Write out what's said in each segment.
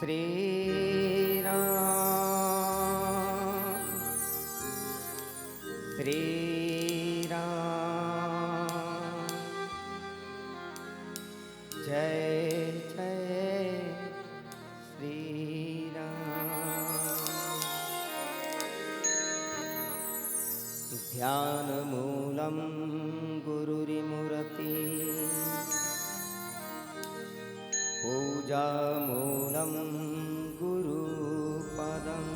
श्री राम श्री राम जय जय श्री राम। ध्यान मूलम गुरुरिमूर्ति पूजा मूलम गुरुपदम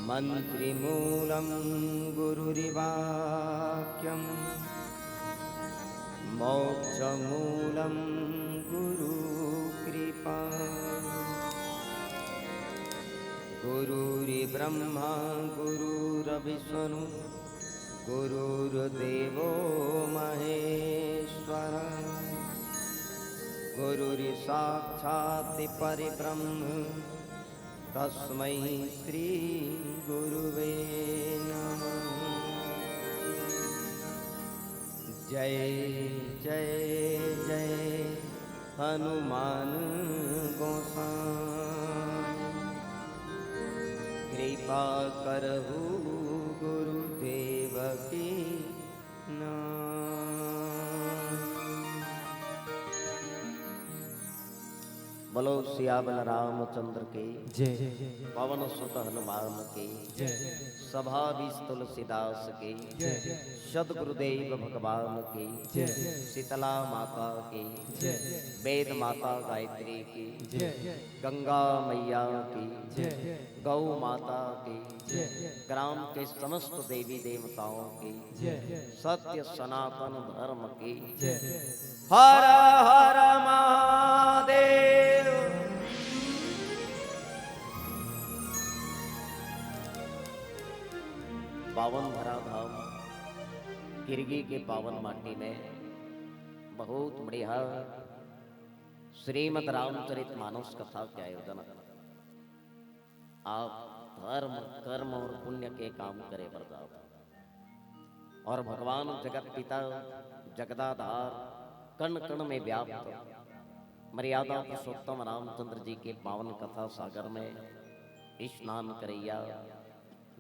मंत्रिमूलम गुरुरिवाक्यम मोक्षमूलम गुरुकृपा। गुरुर्ब्रह्मा गुरुर्विष्णु गुरुर्देवो महेश्वरः गुरुर्साक्षात् परब्रह्म तस्मै श्री गुरुवे नमः। जय जय जय हनुमान गोसाई कृपा करहु गुरुदेव की नाम। बोलो सियावल रामचंद्र के जय पवन सुत हनुमान के जय सभा विष तुलसीदास के जय सदगुरुदेव भगवान के जय शीतला माता के जय वेद माता गायत्री की जय गंगा मैया की जय गौ माता की जय ग्राम के समस्त देवी देवताओं की जय सत्य सनातन धर्म की जय हर हर महादेव। पावन भरा धाम गिरगी के पावन माटी में बहुत बढ़िया श्रीमद् रामचरित मानस कथा के आयोजन। आप धर्म कर्म और पुण्य के काम करे बरदाव और भगवान जगत पिता जगदाधार कण कण में व्याप्त मर्यादा पुरुषोत्तम रामचंद्र जी के पावन कथा सागर में स्नान करैया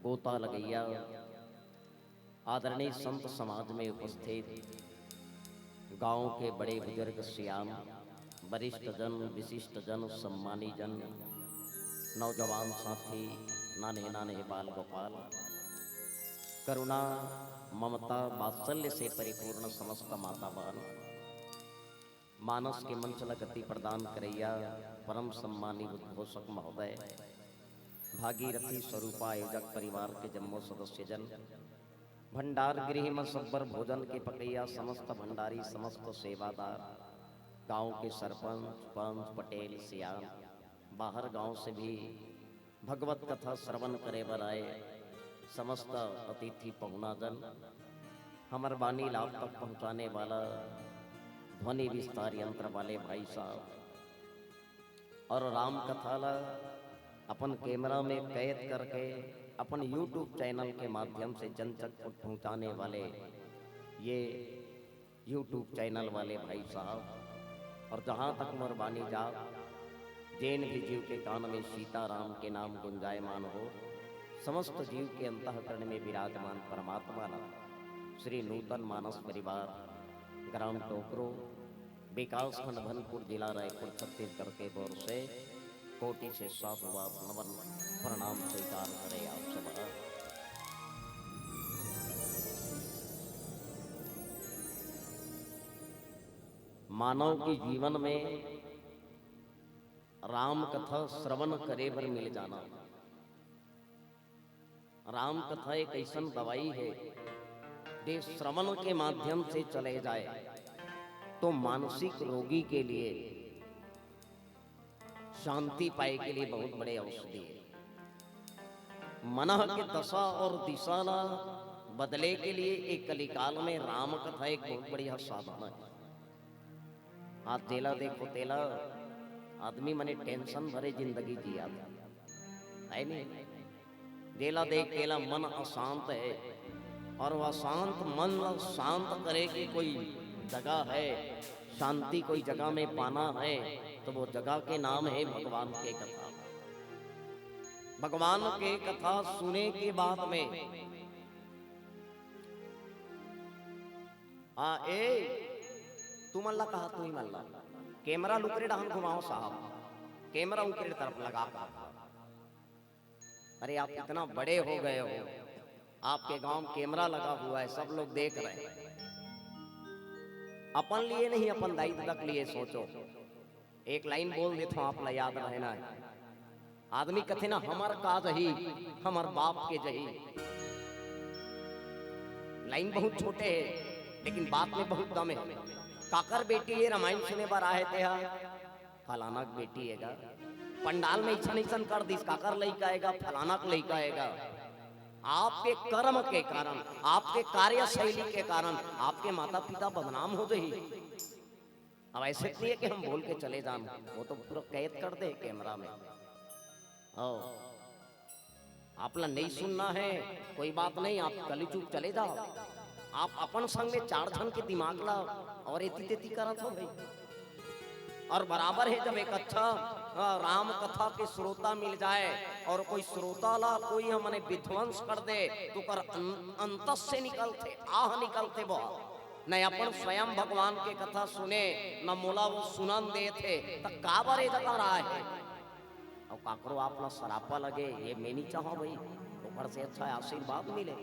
गोता लगैया आदरणीय संत समाज में उपस्थित गांव के बड़े बुजुर्ग सियाम वरिष्ठ जन विशिष्ट जन सम्मानी जन नौजवान साथी नाने नाने बाल गोपाल करुणा ममता वात्सल्य से परिपूर्ण समस्त माता बहन मानस के मंचल गति प्रदान करैया परम सम्मानी उद्घोषक महोदय भागीरथी स्वरूपा आयोजक परिवार के जम्मो सदस्य जन भंडार गृह में सब्बर भोजन के पकैया समस्त भंडारी समस्त सेवादार गांव के सरपंच पंच पटेल सियान बाहर गांव से भी भगवत कथा श्रवण करे बर आए समस्त अतिथि पहुनाजन हमर वाणी लाभ तक पहुंचाने वाला ध्वनि विस्तार यंत्र वाले भाई साहब और राम कथा ला अपन कैमरा में कैद करके अपन YouTube चैनल के माध्यम से जन तक पहुंचाने वाले ये YouTube चैनल वाले भाई साहब और जहाँ तक मोर वाणी जा जैन भी जीव के कान में सीताराम के नाम गुंजायमान हो समस्त जीव के अंतःकरण में विराजमान परमात्मा ला श्री नूतन मानस परिवार ग्राम टोकरो विकास खंड भनपुर जिला रायपुर छत्तीसगढ़ के बोर से कोटि से सात हुआ नवन प्रणाम स्वीकार करे आप सब। मानव के जीवन में राम कथा श्रवण करे बर मिल जाना। राम कथा एक ऐसा दवाई है जो श्रवण के माध्यम से चले जाए तो मानसिक रोगी के लिए शांति पाए के लिए बहुत बड़े औषधि है। मन के दशा और दिशा ला बदले के लिए एक कलिकाल में राम कथा एक बहुत बढ़िया साधन है। आज तेला देखो तेला आदमी मने टेंशन भरे जिंदगी जिया है नहीं। जेला देख केला मन अशांत है और वह शांत मन शांत करे की कोई जगह है शांति कोई जगह में पाना है तो वो जगह के नाम है भगवान के कथा। भगवान के कथा सुने के बाद में तू मल्ला कहा तू ही मल्ला कैमरा लुकरे डाहन घुमाओ साहब, कैमरा उनके तरफ लगा। अरे आप इतना बड़े हो गए हो, आपके गांव में कैमरा लगा हुआ है, सब लोग देख रहे हैं। अपन लिए नहीं, अपन दायित्व तक लिए सोचो। एक लाइन बोल देता हूं, आप ला याद रहना है। आदमी कथे ना हमार का जही, हमार बाप के जही। लाइन बहुत छोटे है लेकिन बात में बहुत दम है। काकर बेटी ये रामायण सुने पर आए थे, फलाना बेटी है, पंडाल में इच्छा नहीं कर दी, काकर लइका आएगा, फलाना लइका आएगा। आपके कर्म के कारण, आपके कार्य शैली के कारण आपके माता पिता बदनाम हो गई। अब ऐसे नहीं है कि हम बोल के चले जान, वो तो पूरा कैद कर दे कैमरा में। आप ला नहीं सुनना है कोई बात नहीं, आप कली चुप चले जाओ। आप अपन संग में 4 जन के दिमाग ला और एती तेती करत हो भाई। और बराबर है जब एक अच्छा राम कथा के श्रोता मिल जाए और कोई श्रोता ला कोई हमने विध्वंस कर दे तो कर अंतस से निकलते आह निकलते बहुत न। अपन स्वयं भगवान के कथा सुने न मोला वो सुनन दे थे तो का बरे जता रहा है। और काकरो आप ना सरापा लगे ये मैं नहीं चाहूं भाई, ऊपर से अच्छा आशीर्वाद मिले।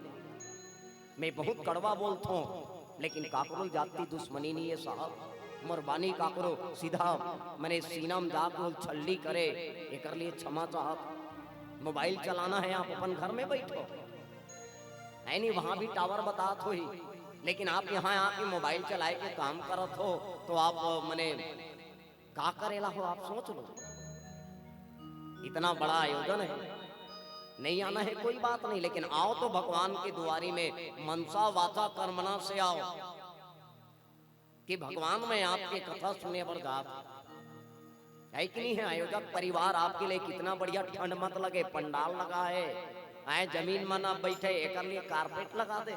मैं बहुत कड़वा बोलता हूँ लेकिन काकरो जाति दुश्मनी नहीं है साहब। मरबानी काकरो सीधा मैंने सीना में जाकर छल्ली करे, एक लिए क्षमा चाहत। मोबाइल चलाना है आप अपन घर में बैठो, है नहीं वहां भी टावर बतात हो ही, लेकिन आप यहाँ आके मोबाइल चलाए के काम करत हो तो आप मैंने का करेला हो, आप सोच लो। इतना बड़ा आयोजन है, नहीं आना है कोई बात नहीं, लेकिन आओ तो भगवान के द्वारी में मनसा वाचा कर्मना से आओ कि भगवान में आपके कथा सुने पर जात है कि नहीं है। आयोजक परिवार आपके लिए कितना बढ़िया, ठंड मत लगे, पंडाल लगा है, आए जमीन में ना बैठे एक लिए कारपेट लगा दे।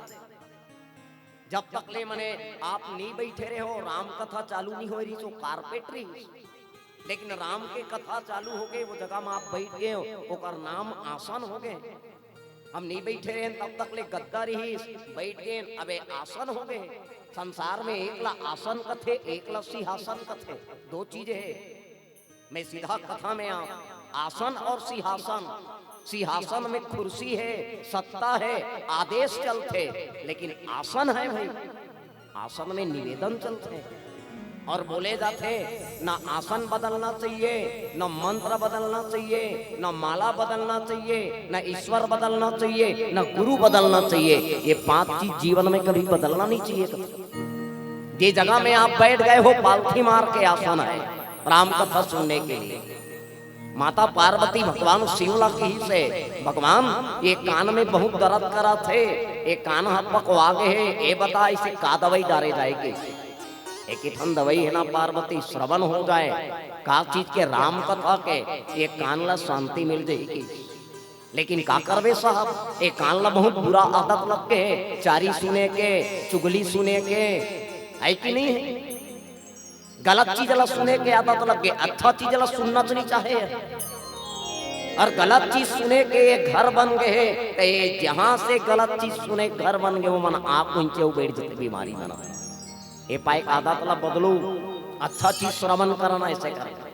जब तक ले मने आप नहीं बैठे रहे हो, राम कथा चालू नहीं हो रही तो कारपेट रही, लेकिन राम के कथा चालू हो गए वो जगह में आप बैठ गए हो, ओकर नाम आसन हो गए। हम नहीं बैठे रहे तब तक ले गद्दा रही, बैठ गए अबे आसन हो गए। संसार में एक ला आसन कथे, एक ला सिंहासन कथे, 2 चीजें है। मैं सीधा कथा में आसन और सिंहासन, सिंहासन में कुर्सी है, सत्ता है, आदेश चलते, लेकिन आसन है भाई, आसन में निवेदन चलते और बोले जाते। ना आसन बदलना चाहिए, ना मंत्र बदलना चाहिए, ना माला बदलना चाहिए, ना ईश्वर बदलना चाहिए, ना गुरु बदलना चाहिए। ये 5 चीज जीवन में कभी बदलना नहीं चाहिए। ये जगह में आप बैठ गए हो पालथी मार के आसन है राम कथा सुनने के लिए। माता पार्वती भगवान शिवला की से भगवान ये कान में बहुत दर्द करा थे, ये कान हाथ पकवा गए है, ये बता इसे का दवाई डाले जाएगी। एक ठन दवाई है ना पार्वती, श्रवण हो जाए का चीज के राम कथा के, ये कान ला शांति मिल जाएगी। लेकिन का करवे साहब, ये कान ला बहुत बुरा आदत लग के, चारी सुने के, चुगली सुने के, है कि नहीं है। गलत चीज ला सुने के आदत लग गए, अच्छा चीज ला सुनना तो नहीं चाहे। और गलत चीज सुने के ये घर बन गए, ये जहां से गलत चीज सुने घर बन गए वो मन आप पहुंचे बैठ जाते बीमारी बना। ये पाए आदत ला बदलो, अच्छा चीज श्रवण करना, ऐसे करना।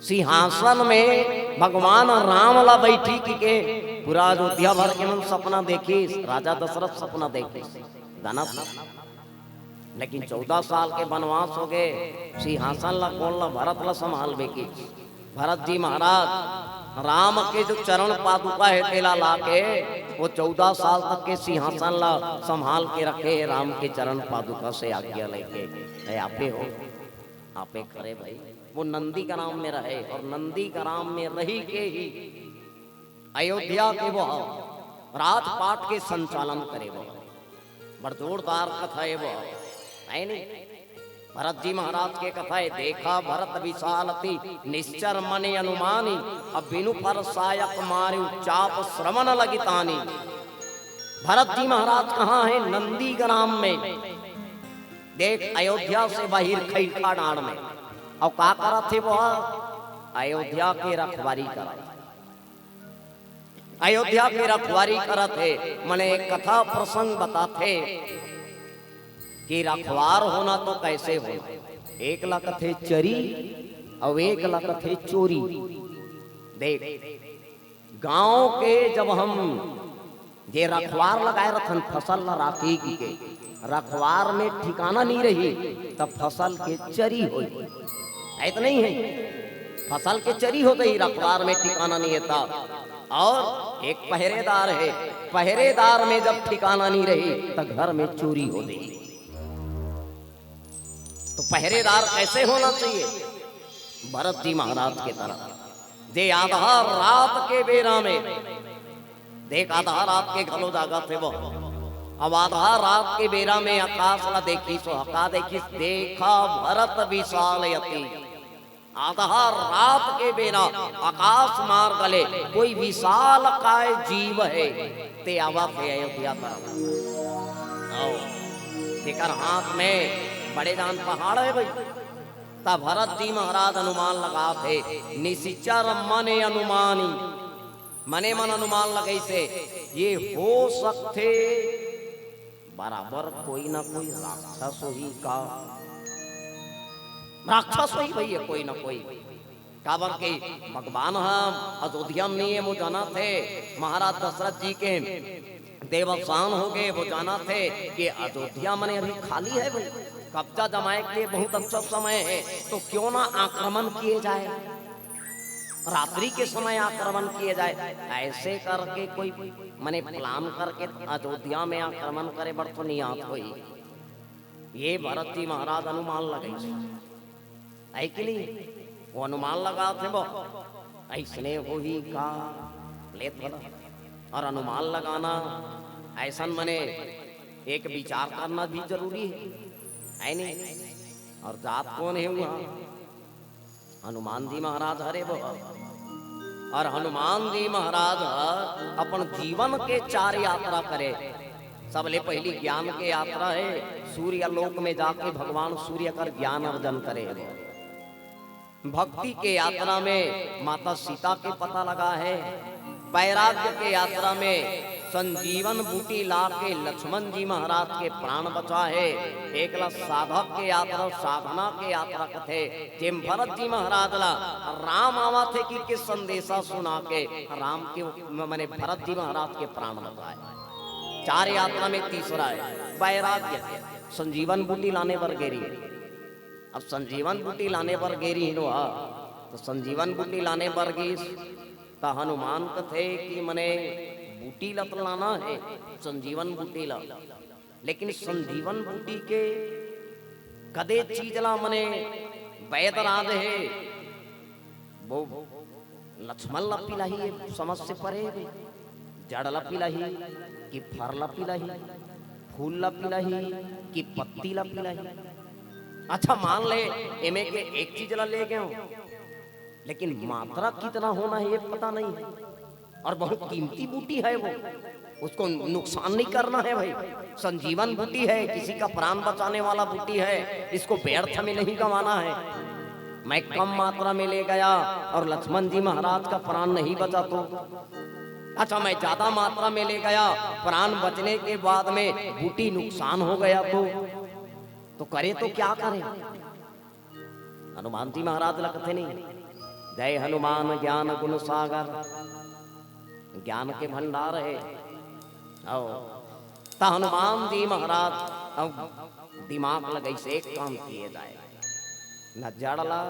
सिंहासन में भगवान राम ला बैठी की के पूरा अयोध्या भर के मन सपना देखी, राजा दशरथ सपना देखे गाना। लेकिन 14 साल के वनवास हो गए, सिंहासन ला कौन ला भरत ला संभाल बेकी। भरत जी महाराज राम के जो चरण पादुका है तेला ला के वो 14 साल तक के सिंहासन ला संभाल के रखे राम के चरण पादुका से आज्ञा लेके। आपे हो, आपे करे भाई। वो नंदी का नाम में रहे और नंदी का नाम में रही के ही अयोध्या के वो राजपाट के संचालन करे। वो बड़ जोरदार कथा है वो, है नहीं। भरत जी महाराज के कथा है, देखा भरत विशालति निश्चर मने अनुमानी, अब बिनु पर सायक मारे चाप श्रवण लगितानी। भरत जी महाराज कहाँ है? नंदी ग्राम में। देख अयोध्या से बाहर खैखा डांड में और का करा थे वो अयोध्या की रखवारी करा, अयोध्या की रखवारी करा थे। मने एक कथा प्रसंग बताते कि रखवार होना तो कैसे होना। एक लाख थे चरी और एक लाख थे चोरी। देख गांव के जब हम ये रखवार लगाए रखन फसल न राखी के रखवार में ठिकाना नहीं रही तब फसल के चरी हो ऐसा नहीं है, फसल के चरी होते ही रखवार में ठिकाना नहीं है तब। और एक पहरेदार है, पहरेदार में जब ठिकाना नहीं रही तब घर में चोरी हो गई। तो पहरेदार कैसे होना चाहिए? भरत जी महाराज के तरह दे आधा रात के बेरा में देख आधा रात के घलो जागा थे वो। अब आधा रात के बेरा में आकाश ला देखी सो हका देखी देखा भरत विशाल यति। आधा रात के बेरा आकाश मार गले कोई विशाल काय जीव है ते आवा थे अयोध्या तरफ। देकर हाथ में बड़े जान पहाड़ है भाई। तब भरत जी महाराज अनुमान लगा थे निशिचर मने अनुमानी, मने मन अनुमान लगे से ये हो सकते बराबर कोई ना कोई राक्षस ही का, राक्षस ही भैया कोई ना कोई काबर के भगवान हम अयोध्या में वो जाना थे महाराज दशरथ जी के देवस्थान हो गए वो जाना थे कि अयोध्या मने अभी खाली है भाई, कब्जा जमाए के लिए बहुत अच्छा समय है तो क्यों ना आक्रमण किए जाए, रात्रि के समय आक्रमण किए जाए। ऐसे करके कोई मने प्लान करके अयोध्या में आक्रमण करे बड़ तो नहीं आत हुई। ये भरत जी महाराज अनुमान लगे ऐ कि नहीं वो अनुमान लगा थे वो ऐसने हो ही का ले और अनुमान लगाना ऐसा मने एक विचार करना भी जरूरी है नहीं। और जात कौन है वहां? हनुमान जी महाराज हरे वो। और हनुमान जी महाराज अपन जीवन के 4 यात्रा करे। सबले पहली ज्ञान के यात्रा है, सूर्य लोक में जाके भगवान सूर्य कर ज्ञान अर्जन करे। भक्ति के यात्रा में माता सीता के पता लगा है। वैराग्य के यात्रा में संजीवन बूटी ला के लक्ष्मण जी महाराज के प्राण बचा है। एक ला साधक के यात्रा साधना के यात्रा कथे जिम भरत जी महाराज ला राम आवा थे कि किस संदेशा सुना के राम के मैंने भरत जी महाराज के प्राण बचाए। 4 यात्रा में तीसरा है वैराग्य, संजीवन बूटी लाने पर गेरी। अब संजीवन बूटी लाने पर गेरी नो तो संजीवन बूटी लाने पर गी तो हनुमान कथे कि मने बूटी लत लाना है संजीवन बूटी ला, लेकिन संजीवन बूटी के कदे चीज ला मने वैद राज है वो लक्ष्मण ला पिलाही समझ से परे जड़ ला पिलाही कि फर ला पिलाही, फूल ला पिलाही कि पत्ती ला पिलाही। अच्छा मान ले एमे के एक चीज ला ले गए हो लेकिन मात्रा कितना होना है ये पता नहीं है और बहुत कीमती बूटी है वो, उसको नुकसान नहीं करना है भाई। संजीवन बूटी है, किसी का प्राण बचाने वाला बूटी है, इसको व्यर्थ में नहीं गंवाना है। मैं कम मात्रा में ले गया और लक्ष्मण जी महाराज का प्राण नहीं बचा तो अच्छा मैं ज्यादा मात्रा में ले गया, प्राण बचने के बाद में बूटी नुकसान हो गया तो करे तो क्या करे? हनुमान जी महाराज लगते नहीं। जय हनुमान ज्ञान गुण सागर, ज्ञान के भंडार है। ता हनुमान जी महाराज अब दिमाग लगे से एक काम किए जाए, न जड़ला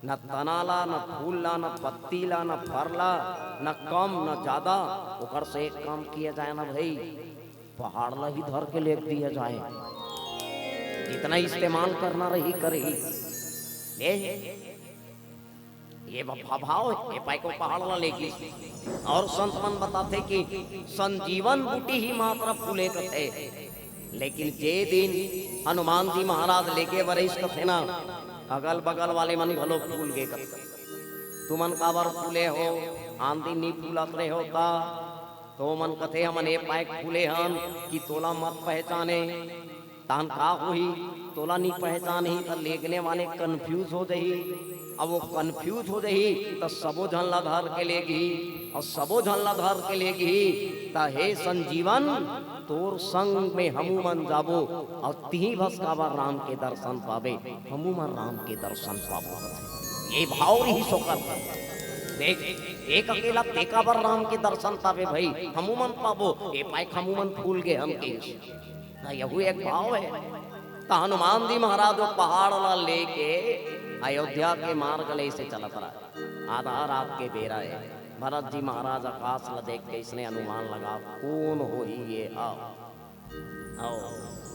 न तनाला न फूलला न पत्तीला न फरला न कम न ज्यादा, ऊपर से एक काम किया जाए ना भाई पहाड़ ला ही धर के ले दिया जाए, जितना इस्तेमाल करना रही करे ये भाव ये पाई को पहाड़ ला लेगी। और संत मन बताते कि संजीवन बूटी ही मात्र फूले कथे, लेकिन जे दिन हनुमान जी महाराज लेके वरिष्ठ थे ना अगल बगल वाले मन घलो फूल गे तुमन काबर फूले हो, आंधी नी फूलत रहे होता तो मन कथे हमन ए पाए फूले हन कि तोला मत पहचाने तान का हुई तोला नहीं पहचान ही तो लेखने वाले कंफ्यूज हो जही। अब वो कंफ्यूज हो जही तो सबो झल्ला धर के लेगी और सबो झल्ला धर के लेगी ता हे संजीवन तोर संग में हमू मन जाबो और तिही भस्कावर राम के दर्शन पावे हमू मन राम के दर्शन पाबो। ये भाव ही सोकर देख एक अकेला तेकावर राम के दर्शन पावे भाई हमू मन पाबो ए पाए हमू मन फूल गए हम के यहू एक भाव है। तो हनुमान जी महाराज वो पहाड़ ला लेके अयोध्या के मार्ग ले से चलत रहा। आधा रात के बेरा है। भरत जी महाराज आकाश ला देख के इसने अनुमान लगा कौन हो ही ये आओ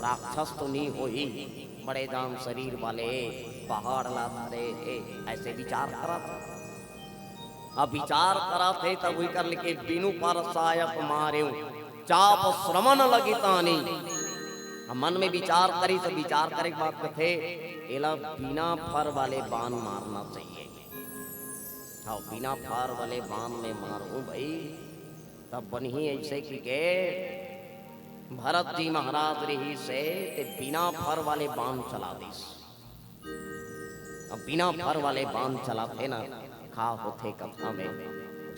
राक्षस तो नहीं हो ही बड़े जाम शरीर वाले पहाड़ ला धरे ऐसे विचार करा था। अब विचार करा थे तब वही कर लिखे बिनु पर सायक मारे चाप श्रवण लगी तानी। मन में विचार करी तो विचार करे के बात थे एला बिना फर वाले बाण मारना चाहिए। हाँ बिना फर वाले बाण में मारूं भाई तब बनी ऐसे की के भरत जी महाराज रही से बिना फर वाले बाण चला दीस। अब बिना फर वाले बाण चलाते ना खा होते कथा में।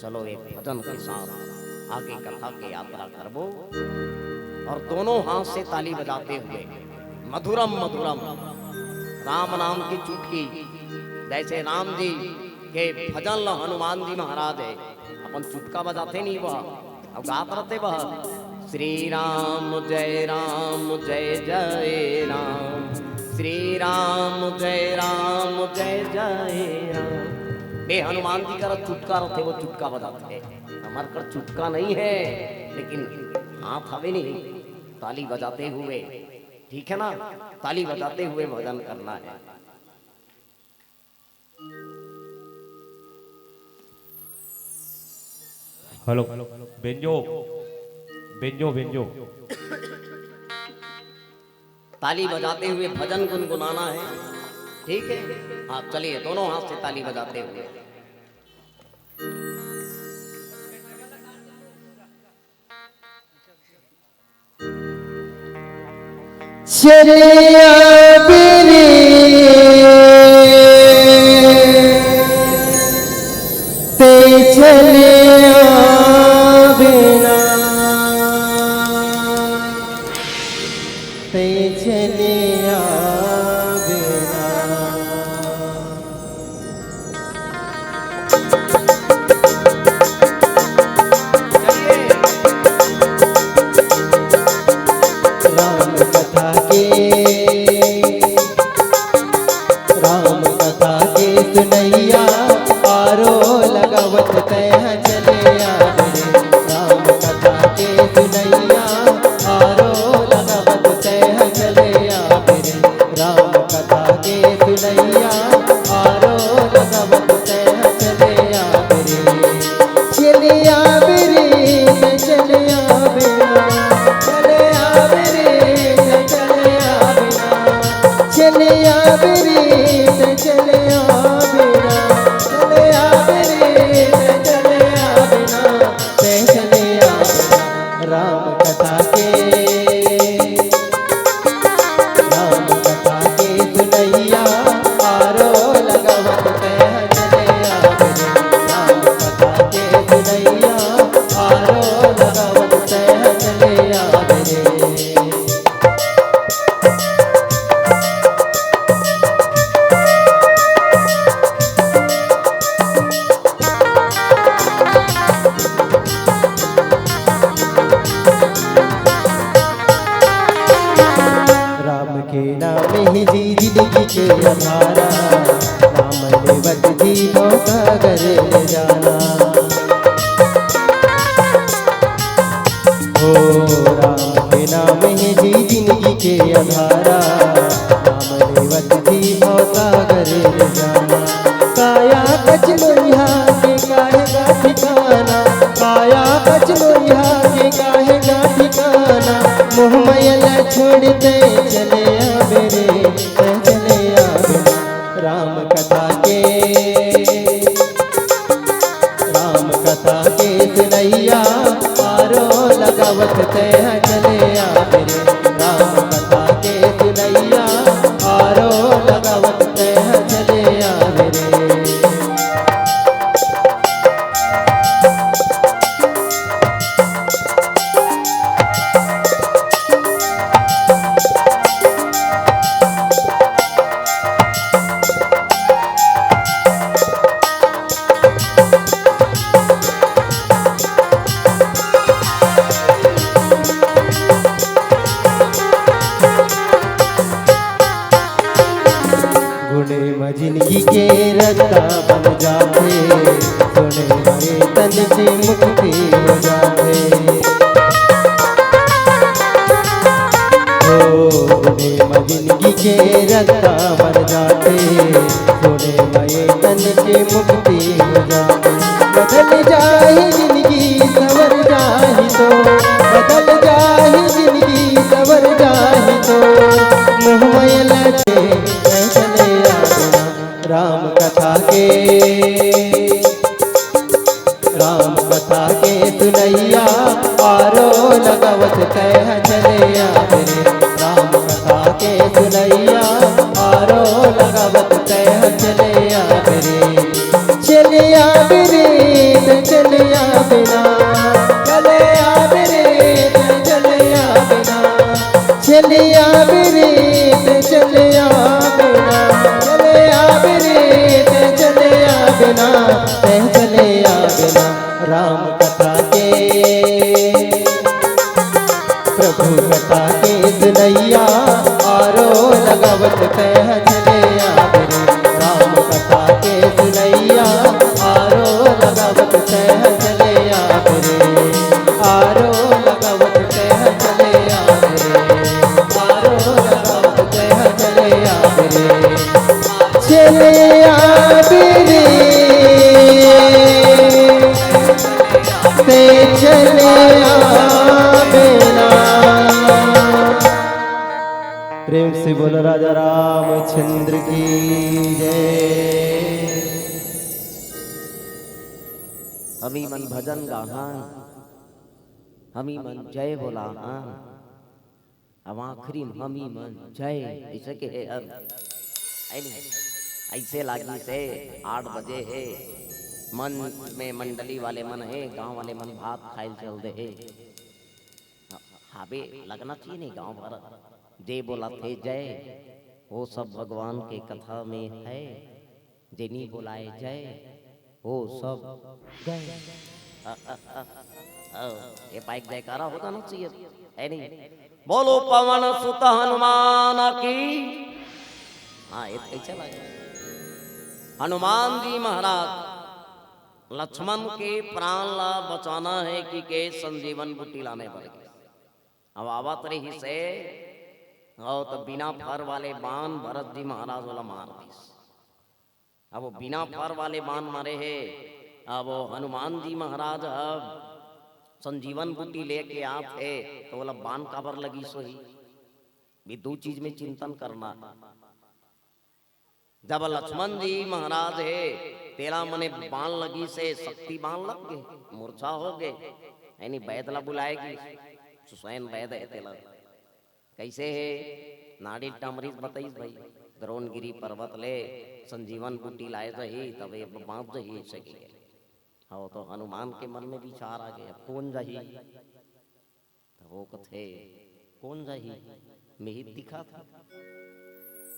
चलो एक भजन के साथ आगे कथा की यात्रा करबो और दोनों हाथ से ताली बजाते हुए मधुरम मधुरम राम नाम की चुटकी जैसे राम जी के भजन ला हनुमान जी महाराज है अपन चुटका बजाते नहीं वह अब गात रहते वह श्री राम जय जय राम श्री राम जय जय राम। बे हनुमान जी का चुटका रहते वो चुटका बजाते हमारे कर चुटका नहीं है लेकिन हाथ हवे नहीं ताली बजाते हुए ठीक है ना ताली बजाते हुए भजन करना है। हेलो बेंजो बेंजो बेंजो ताली बजाते हुए भजन गुनगुनाना है ठीक है। हाँ चलिए दोनों हाथ से ताली बजाते हुए चलिया बिरी ते चलिया बिना ते चलिया बिना राम कथा के सुनैया आरो लगावत तह चलिया बिरे। राम कथा के सुनैया आरो लगावत तह चलिया बिरे। राम कथा के सुनैया आरो लगावत तह चलिया बिरे। चलिया बिरे चलिया बिना चलिया बिरे चलिया बिना चलिया बिरे चलिया बिना चलिया बिरे चलिया बिना ते चलिया बिना। राम कथा के सुनैया आरो लगावत तह चलिया बिरे। राम कथा के सुनैया आरो लगावत तह चलिया बिरे। राम के नाम ही जी जिंदगी के अधारा नाम लेवत जीवों का करे जाना। हो राम के नाम ही जी जिंदगी के अधारा नाम लेवत जीवों का करे जाना। काया कचलो यहाँ के काहेगा ठिकाना काया कचलो यहाँ के काहेगा ठिकाना। मोह मैल छोड़ते चले आबरे चले आबरे। राम कथा के सुनैया आरो लगावत तह चले आबरे। राम कथा के जिंदगी के रास्ता बन जाते, सुने मरे तन की मुक्ति हो जाते। सुने जिंदगी के रास्ता बन जाते, सुने मरे तन की मुक्ति हो जाते। बदल जाए जिंदगी सवर जाए तो, बदल जाए जिंदगी सवर जाए तो, मुँह लगे चले आना राम कथा के, राम कथा के सुनैया पारो लगवत कह चले आवे। राम कथा के सुनैया पारो लगवत कह चले आवे। चले आवे रे चले आवे ना, चले आवे रे चले आवे ना, चले आवे रे चले आवे ना, चले आवे रे चले आवे ना, चले आवे ना। राम कथा के प्रभु कथा के सुनैया आरो लगवत कह चले आवे। राम कथा के सुनैया आरो लगवत कह चले आवे। आरो लगवत कह चले आवे, आरो लगवत कह चले आवे। चले आवे रे चले आवे ना। प्रेम से बोलो राजा रामचंद्र की जय। हमी मन भजन गाहा, हमी मन जय बोला हाँ, अब आखिरी हमी मन जय ऐसे के है। अब ऐसे लागी से 8 बजे है, मन में मंडली वाले मन है, गांव वाले मन भात खाइल चल दे है। हाबे लगना चाहिए नहीं गांव भर जे बोला थे जय, वो सब भगवान के कथा में है। जिनी बुलाए जय वो सब जय। ये पाइक जयकारा होता ना चाहिए है नहीं। बोलो पवन सुत हनुमान की। हाँ ये कैसे लगे। हनुमान जी महाराज लक्ष्मण के प्राण ला बचाना है कि के संजीवन बूटी लाने पर अब आवत रही से और तो बिना फर वाले बाण भरत जी महाराज वाला मार दी। अब वो बिना फर वाले बाण मारे है। अब वो हनुमान जी महाराज अब संजीवन बूटी लेके आते तो बोला बाण काबर लगी सोही भी 2 चीज में चिंतन करना। जब लक्ष्मण जी महाराज है तेरा मने बाण लगी से शक्ति बाण लग गए, मूर्छा हो गए, यानी वैद्य बुलाएगी स्वयं वैद्य है तेला कैसे है नाड़ी टमरीज बताइस भाई। द्रोणगिरी पर्वत ले संजीवन बूटी लाए रही तब ये बांध रही सके। हाँ तो हनुमान के मन में विचार आ गया कौन जाही, तो वो कथे कौन जाही मिहित दिखा था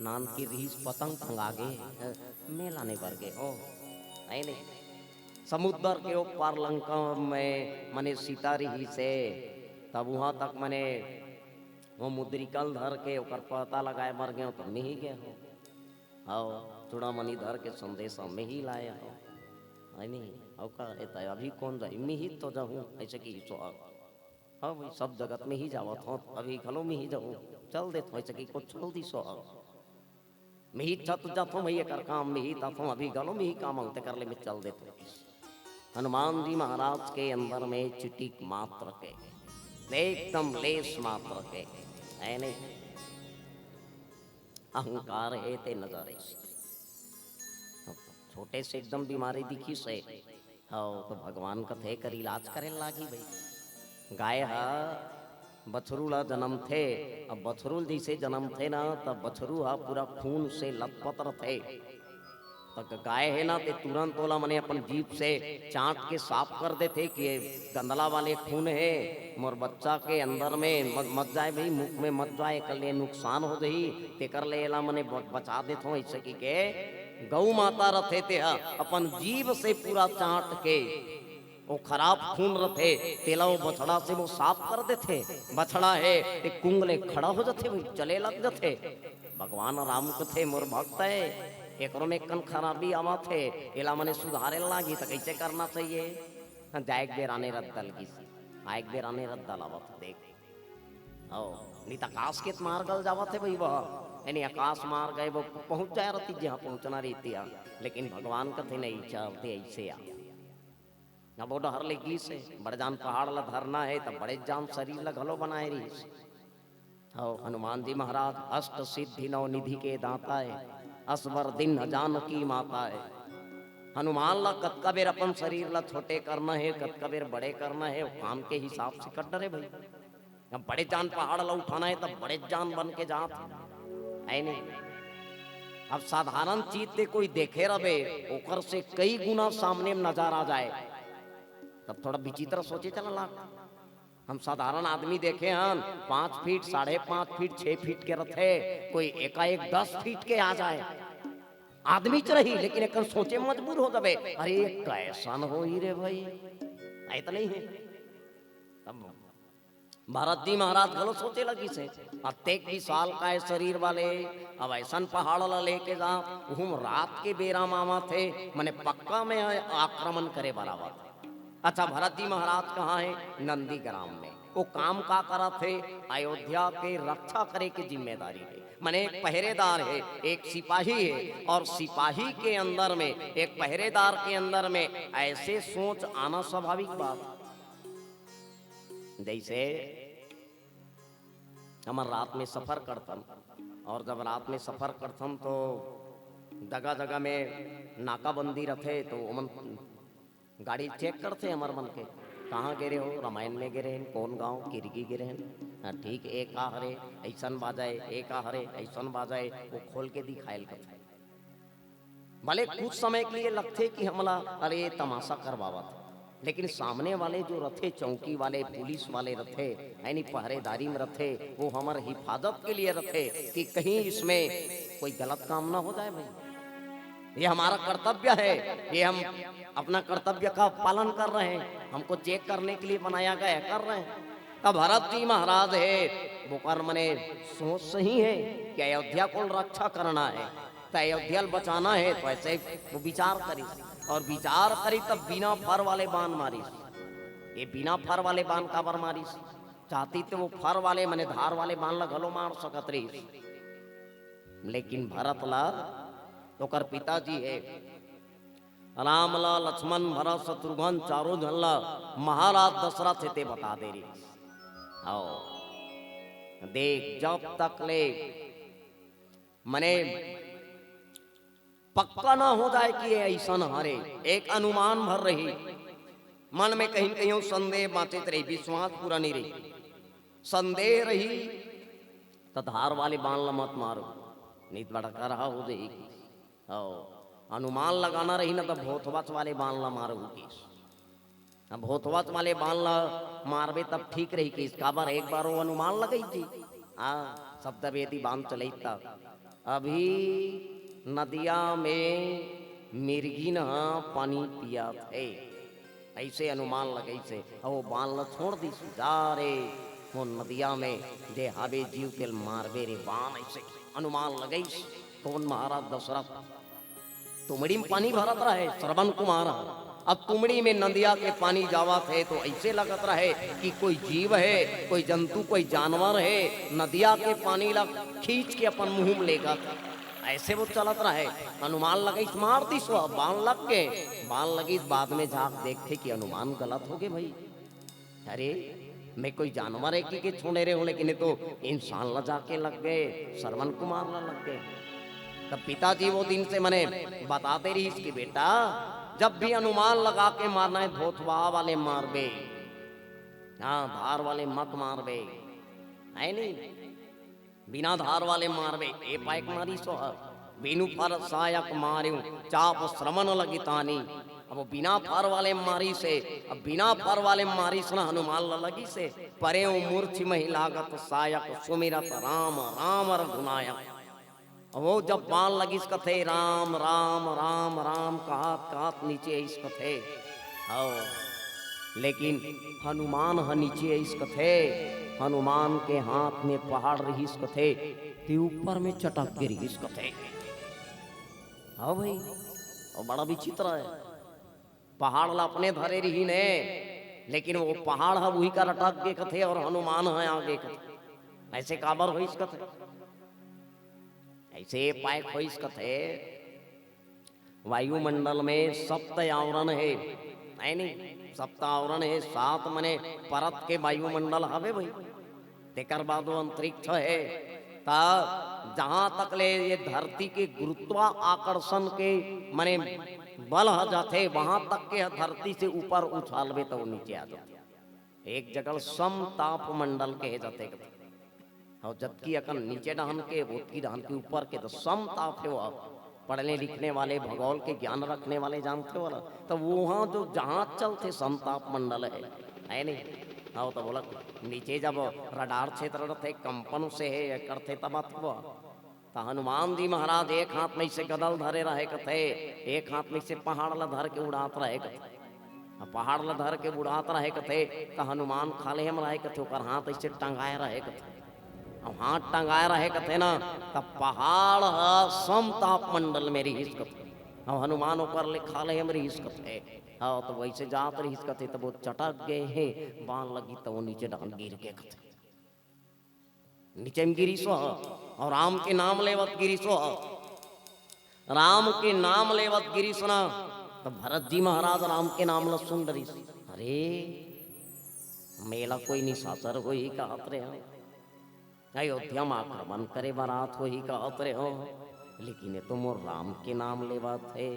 नान की रीस पतंग टंगा गए मेला नहीं भर गए। ओ नहीं समुद्र के ऊपर लंका में मने सीता रही से तब वहां तक मने वो मुद्रिकल धर के ओकर पता लगाए मर गए तो नहीं गए हो। आओ चूड़ामणि धर के संदेश में ही लाए हो है नहीं। का अभी कौन जाए मिहित तो जाऊँ ऐसे की सो हाँ भाई सब जगत में ही जावत हो अभी घलों में ही जाऊँ चल देते ऐसे की कुछ चल दी सो मिही छत जातो भैया कर काम मिही तातो अभी गलो में ही काम अंत कर ले में चल देते। हनुमान जी महाराज के अंदर में चिटिक मात्र के एकदम लेस मात्र के है नहीं अहंकार है ते नजर छोटे से एकदम बीमारी दिखी से हाँ तो भगवान कथे कर इलाज करे लागी भाई। गाय हा बछरू ला जन्म थे अब बछरू जैसे जन्म थे ना तब बछरू हा पूरा खून से लथपथ थे तक गाय है ना ते तुरंत बोला मने अपन जीप से चाट के साफ कर देते कि गंदला वाले खून है मोर बच्चा के अंदर में मत जाए भाई मुख में मत जाए कर ले नुकसान हो जाही ते कर ले ला मने बचा देते हो ऐसे की के गौ माता रथे ते अपन जीव से पूरा चाट के वो खराब खून रथे तेला वो बछड़ा से वो साफ कर देते। बछड़ा है ते कुंगले खड़ा हो जाते भाई चले लग जाते। भगवान राम कथे मोर भक्त है एकरो में कन खराबी आवत है, एला मने सुधारे लागी तो कैसे करना चाहिए? जाएक बेर आने रद्दल की आएक बेर आने रद्दल आवत देख ओ नहीं तो आकाश के मार गल जावत है भाई वह यानी आकाश मार गए वो पहुंच जाए रहती जहाँ पहुंचना रहती है, लेकिन भगवान कथे नहीं चलते ऐसे आ ना वो डर लेगी से बड़े जान पहाड़ ला धरना है तो बड़े जान शरीर ला घलो बनाए रही हो। हनुमान जी महाराज अष्ट सिद्धि नौ निधि के दाता है, असवर दिन जान की माता है। हनुमान ला कतका बेर अपन शरीर ला छोटे करना है, कतका बेर बड़े करना है, वो काम के हिसाब से कर डरे भाई। अब बड़े जान पहाड़ ला उठाना है तब बड़े जान बन के जात है नहीं। अब साधारण चीज से कोई देखे रहे ओकर से कई गुना सामने में नजर आ जाए तब थोड़ा विचित्र सोचे चला ला। हम साधारण आदमी देखे हैं 5 फीट 5.5 फीट 6 फीट के रथे, कोई एकाएक 10 फीट के आ जाए आदमी च रही, लेकिन एक सोचे मजबूर हो जावे अरे कैसन हो ही रे भाई ऐसा नहीं है। तब भरत जी महाराज गलो सोचे लगी से प्रत्येक 20 साल का है शरीर वाले, अब ऐसा पहाड़ ला लेके जा हम रात के बेरा मामा थे मैंने पक्का में आक्रमण करे बराबर। अच्छा भरत जी महाराज कहाँ है? नंदी ग्राम में। वो काम का करा थे? अयोध्या के रक्षा करे की जिम्मेदारी है, माने एक पहरेदार है, एक सिपाही है, और सिपाही के अंदर में एक पहरेदार के अंदर में ऐसे सोच आना स्वाभाविक बात। जैसे हम रात में सफर करतम, और जब रात में सफर करतम तो जगह जगह में नाकाबंदी रखे तो उमन गाड़ी चेक करते हमार मन के कहाँ गिरे हो, रामायण में गिरे हैं, कौन गांव किरगी गिरे हैं, ठीक एक का हरे ऐसन बाजाए एक का हरे ऐसन बाजाए, वो खोल के दिखायल करते भले कुछ समय के लिए लगते कि हमला अरे तमाशा करवावत, लेकिन सामने वाले जो रथे चौकी वाले पुलिस वाले रथे यानी पहरेदारी में रथे वो हमारे हिफाजत के लिए रथे कि कहीं इसमें कोई गलत काम ना हो जाए भाई। ये हमारा कर्तव्य है, ये हम अपना कर्तव्य का पालन कर रहे हैं, हमको चेक करने के लिए बनाया गया है, कर रहे हैं। तब भरत जी महाराज है वो कर मने सोच सही है कि अयोध्या को रक्षा करना है तो अयोध्या बचाना है, तो ऐसे वो विचार करी और विचार करी तब बिना फर वाले बाण मारी। ये बिना फर वाले बाण का बर मारी चाहती तो वो फर वाले मने धार वाले बाण ला घलो मार सकत रही, लेकिन भरत ला तो कर पिताजी है राम ला लक्ष्मण भरत शत्रुघ्न चारों जन ला महाराज दशरथ ते बता दे रही। आओ देख जब तक ले मने पक्का ना हो जाए कि ऐसा हरे एक अनुमान भर रही मन में कहीं कहीं संदेह बातें रही, विश्वास पूरा नहीं रही, संदेह रही तो धार वाले बाण ला मत मारो नहीं तो बड़ा रहा हो जाएगी। अनुमान लगाना रही ना तो भोथवच वाले बाण ला मारोगी, अब भोथवच वाले बाण ला मारबे तब ठीक रही कि इसका बार एक बार वो अनुमान लगाई थी शब्द वेदी बांध चल अभी नदिया में मिर्गी न पानी पिया थे ऐसे अनुमान लगे से वो बाण ला छोड़ दी जा रे वो नदिया में जे हावे जीव के मारबे रे बाण ऐसे अनुमान लगे। कौन? महाराज दशरथ तुमड़ी में पानी भरत रहे श्रवण कुमार, अब तुमड़ी में नदिया के पानी जावत है तो ऐसे लगत रहे कि कोई जीव है, कोई जंतु, कोई जानवर है, नदिया के पानी ला खींच के अपन मुंह में लेगा, ऐसे वो चलत रहे। अनुमान लगे मार दी सो बाण लग गए, बाण लगी बाद में झाक देखते कि अनुमान गलत हो गए भाई। अरे मैं कोई जानवर है कि छोड़े रहे हो, लेकिन तो इंसान ला जाके लग गए, श्रवण कुमार ला लग गए। तब पिताजी वो दिन से मने बताते रही इसकी बेटा जब भी अनुमान लगा के मारना है धोथवा वाले मारबे, हाँ धार वाले मत मारबे, है नहीं बिना धार वाले मारबे। ए पाइक मारी सो बिनु फर सायक मारियो चाप श्रवण लगी तानी, अब वो बिना फर वाले मारी से अब बिना फर वाले मारी सुना हनुमान लगी से परे मूर्ति महिलागत सायक सुमिरत राम राम रघुनायक। वो जब बाण लगी इस कथे राम राम राम राम कहत नीचे इस कथे लेकिन हनुमान ह नीचे इस कथे, हनुमान के हाथ में पहाड़ रही इस कथे ते ऊपर में चटक गिरी इस कथे। हाँ भाई, और बड़ा विचित्र है। पहाड़ ला अपने धरे रही ने, लेकिन वो पहाड़ है वही का रटक के कथे और हनुमान है आगे कथे। ऐसे काबर हो इस कथे, ऐसे पाए हो इस कथे। वायुमंडल में सप्त आवरण है नहीं, सप्त आवरण है, 7 मने परत के वायुमंडल हवे भाई। तेकर बाद वो अंतरिक्ष है। तब जहां तक ले ये धरती के गुरुत्वाकर्षण के मने बल ह जाते, वहां तक के धरती से ऊपर उछालबे तो नीचे आ जाते। एक जगह समताप मंडल के जाते और जबकि अकन नीचे डहन के ओतकी डहन के ऊपर के तो समताप है। वो पढ़ने लिखने वाले, भूगोल के ज्ञान रखने वाले जानते वाला, तो वहाँ जो जहां चलते समताप मंडल है नहीं। हाँ तो बोला नीचे जब रडार क्षेत्र रहते कंपन से है करते तब हुआ। तो हनुमान जी महाराज एक हाथ में से गदल धरे रहे कथे, एक हाथ में से पहाड़ ला धर के उड़ात रहे कथे। पहाड़ ला धर के उड़ात रहे कथे तो हनुमान खाले हम रहे कथे, ओकर हाथ ऐसे टंगाए रहे कथे। अब हाथ टंगाए रहे कथे ना, तब पहाड़ समताप मंडल में रहीस कथे। अब हनुमान ऊपर ले खाले हम रहीस कथे। हाँ तो वैसे जात रहीस कथे, तब वो चटक गए हैं, बाण लगी तो वो नीचे डाल गिर के कथे। नीचे में गिरी सो और राम के नाम लेवत गिरी सो, राम के नाम लेवत गिरी सुना। तो भरत जी महाराज राम के नाम ला सुन डरी। अरे मेला कोई निशाचर हो ही कहत रहे हो, अयोध्या में आक्रमण करे बारात हो ही कहत रहे हो, लेकिन ये तो मोर राम के नाम लेवत है,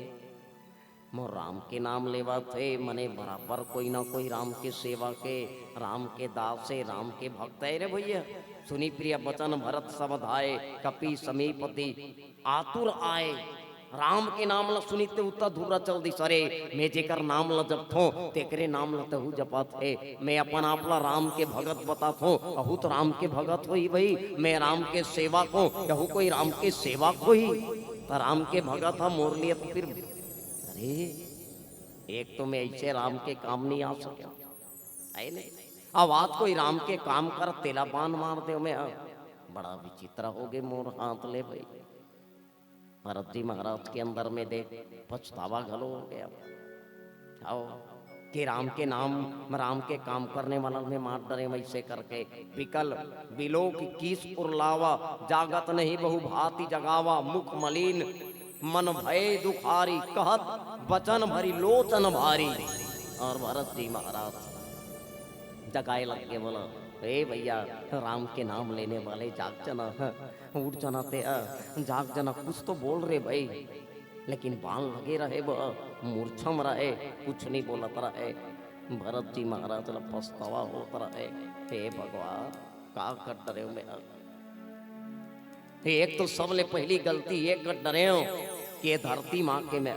मोर राम के नाम लेवत है। मने बराबर कोई ना कोई राम के सेवा के, राम के दास से, राम के भक्त है रे भैया। सुनी प्रिय वचन भरत सब धाये, कपि समीपति आतुर आए। राम के नाम ला सुनीते उतना धूरा चल दी सरे, मैं जेकर नाम ला जपथो तेकरे नाम ला तहु जपत है। मैं अपन आपला राम के भगत बतात हो, अहू तो राम के भगत हो ही भाई। मैं राम के सेवा को, यहू कोई राम के सेवा को ही तो राम के भगत है मोर लिए। तो फिर अरे एक तो मैं ऐसे राम के काम नहीं आ सका है नहीं। अब आज कोई राम के काम कर तेला बान मार दे, मैं बड़ा विचित्र हो गए मोर हाथ ले भाई। भरत जी महाराज के अंदर में देख पछतावा घलो हो गया। आओ कि राम के नाम, राम के काम करने वाला में मार डरे वैसे करके। विकल बिलोक कीस पुरलावा, जागत नहीं बहु भांति जगावा। मुख मलिन मन भय दुखारी, कहत बचन भरी लोचन भारी। और भरत जी महाराज जगाए लग के बोला, ए भैया राम के नाम लेने वाले जाग जना, उठ जना ते जाग जना, कुछ तो बोल रहे भाई। लेकिन बाण लगे रहे, वह मूर्छम रहे, कुछ नहीं बोलत रहे। भरत जी महाराज ला पछतावा होता रहे, हे भगवान का कर डरे मेरा। एक तो सबले पहली गलती ये कर डरे हो कि ये धरती माँ के में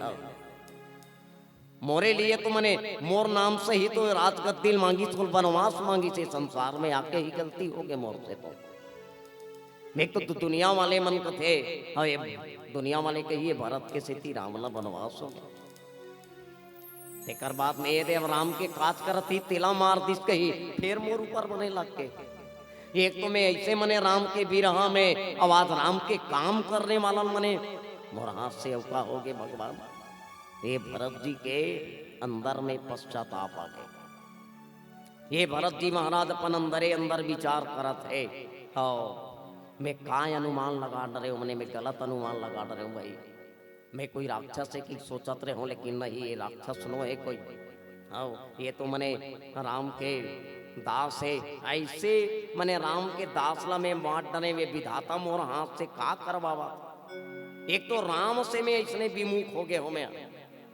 मोरे लिए तो मने मोर नाम से ही तो राजगद्दी मांगी, तो वनवास मांगी से संसार में आके ही गलती हो गए मोर से। तो एक तो दुनिया वाले मन को थे, हाँ दुनिया वाले कहिए भरत के सेती रामला वनवास हो गया। तेकर बाद में ये देव राम के काज करत ही तिला मार दिस कही, फिर मोर ऊपर बने लग के। एक तो मैं ऐसे मने राम के बिरहा में आवाज राम के काम करने वाला मने मोर हाथ से औका हो गए भगवान। ये भरत जी के अंदर में पश्चाताप आ गए। ये भरत जी महाराज अपन अंदरे अंदर विचार करत है, हाँ मैं काय अनुमान लगा डरे हूँ, मैं गलत अनुमान लगा डरे हूँ भाई। मैं कोई राक्षस है कि सोचत रहे हूँ, लेकिन नहीं ये राक्षस नो है कोई। हाँ ये तो मने राम के दास है। ऐसे मने राम के दास ला में बांट डरे वे विधाता मोर हाथ से का करवावा। एक तो राम से मैं इसने विमुख हो गए हो, मैं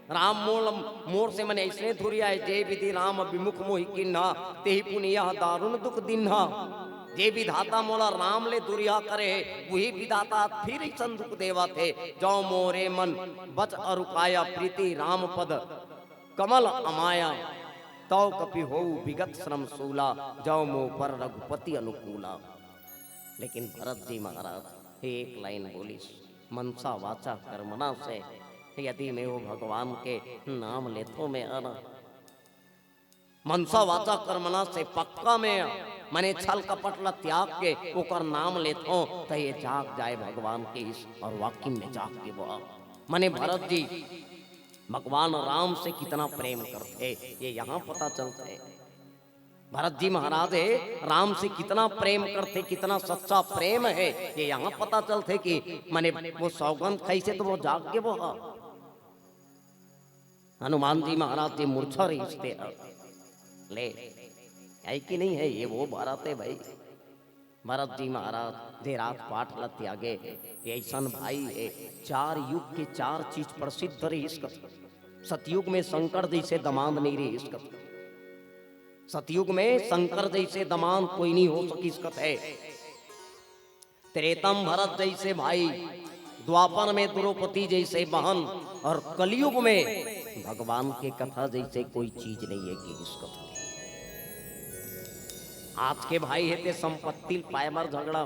राम मोर से मने इसने धुरिया है। जय विधि राम विमुख मोहि किन्हा, तेहि पुनिया दारुण दुख दिन्हा। जे विधाता मोला राम ले दुरिया करे, वही विधाता फिर ऐसन दुख देवा थे। जो मोरे मन बच अरुकाया, प्रीति राम पद कमल अमाया। तो कपि हो विगत श्रम सूला, जो मो पर रघुपति अनुकूला। लेकिन भरत जी महाराज एक लाइन बोली, मनसा वाचा कर्मणा से यदि मैं वो भगवान के नाम लेतो में आना। मनसा वाचा कर्मणा से पक्का में मने छल कपट ला त्याग के ओकर नाम लेतो तो ये जाग जाए भगवान के इस और वाक्य में जाग के वो माने भरत जी भगवान राम से कितना प्रेम करते, ये यहाँ पता चलता है। भरत जी महाराज है राम से कितना प्रेम करते, कितना सच्चा प्रेम है, ये यहाँ पता चलते कि माने वो सौगंध कैसे तो वो जाग के वो हनुमान जी महाराज जी मूर्छा रहीते ले है कि नहीं है, ये वो भरत है भाई। भरत जी महाराज दे रात पाठ ल त्यागे, ऐसा भाई है। चार युग के चार चीज प्रसिद्ध रही इसका। सतयुग में शंकर जैसे दमाद नहीं रही इसका, सतयुग में शंकर जैसे दमाद कोई नहीं हो सकी इसका है। त्रेतम भरत जैसे भाई, द्वापर में द्रौपदी जैसे बहन, और कलयुग में भगवान के कथा जैसे कोई चीज नहीं है कि इसका। आज के भाई है ते संपत्ति पायमर झगड़ा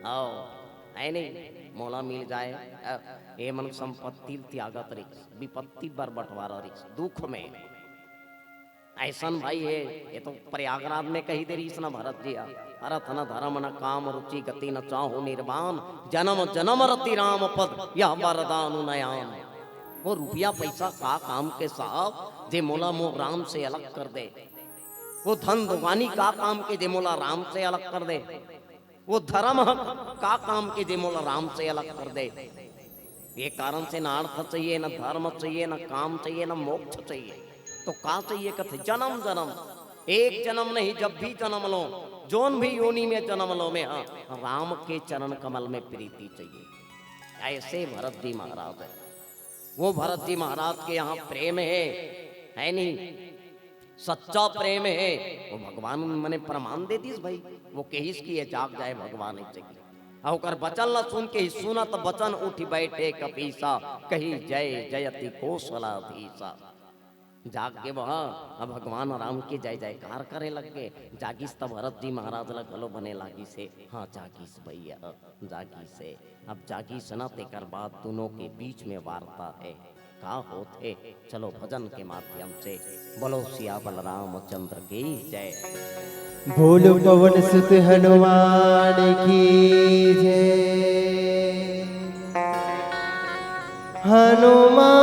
आओ है नहीं, मोला मिल जाए ये मन संपत्ति त्यागत रही, विपत्ति बर बंटवारा रही, दुख में ऐसा भाई है। ये तो प्रयागराज में कही दे रही ना भरत जी, अर्थ न धर्म न काम रुचि गति न चाहो निर्वाण, जन्म जन्म रति राम पद यह वरदान नयान। वो रुपया पैसा का काम के साहब जे मोला मोह राम से अलग कर दे, वो धन दुगानी का काम के जे मोला राम से अलग कर दे, वो धर्म का काम के जे मोला राम से अलग कर दे। ये कारण से ना अर्थ चाहिए, ना धर्म चाहिए, ना काम चाहिए, ना मोक्ष चाहिए, तो का चाहिए कथे जन्म जन्म। एक जन्म नहीं, जब भी जन्म लो, जोन भी योनि में जन्म लो में, हाँ राम के चरण कमल में प्रीति चाहिए। ऐसे भरत जी महाराज है। वो भरत जी महाराज के यहाँ प्रेम है नहीं, सच्चा प्रेम है। वो भगवान मैंने प्रमाण दे दी भाई, वो कहिस की जाग जाए भगवान और बचन ला सुन के सुनत बचन उठ बैठे कपीसा, कही जय जयति कौशलाधीसा। जाग के वहाँ भगवान राम के जय जयकार करे लग गए। जागिस तब भरत जी महाराज ला गलो बने लागी से, हाँ जागिस भैया जागी से। अब जागिस न तेकर बाद दोनों के बीच में वार्ता है का होते। चलो भजन के माध्यम से बोलो सिया बलराम चंद्र की जय। बोलो पवन सुत हनुमान की जय। हनुमान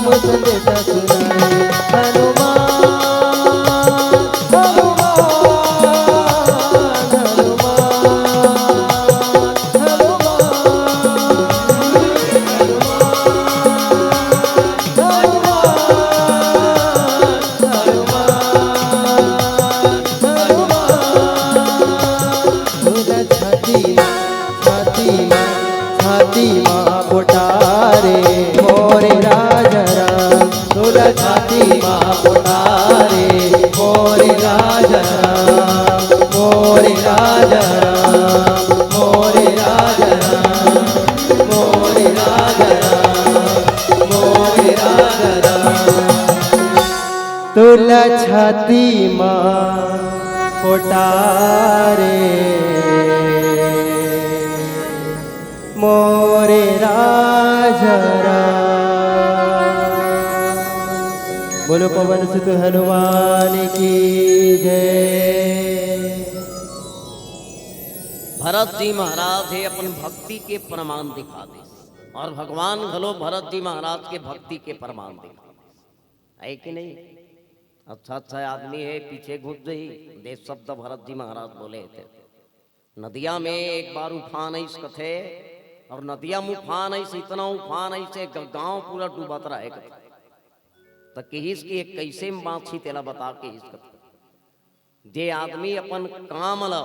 राम संदेश सुनाए। हनुमान हनुमान छाती माँ पुटारे मोरे राजा राम। तुला छाती माँ पुटारे मोरे राजा राम। मोरे राजा राम मोरे राजा राम मोरे राजा राम मोरे राजा राम। तुला छाती माँ पुटारे मोरे राजा राम। बोलो पवन सुत हनुमान की जय। भरत जी महाराज है अपन भक्ति के प्रमाण दिखा दे, और भगवान घलो भरत जी महाराज के भक्ति के प्रमाण दिखा दे, है कि नहीं? अच्छा आदमी है, पीछे घुस गई देव शब्द भरत जी महाराज बोले थे। नदिया में एक बार उफान इस कथे, और नदिया में उफान ऐसे इतना उफान ऐसे गांव पूरा डूबत रहे तो किहिस की एक कैसे बाछी तेला बता के इस कथे। जे आदमी अपन काम ला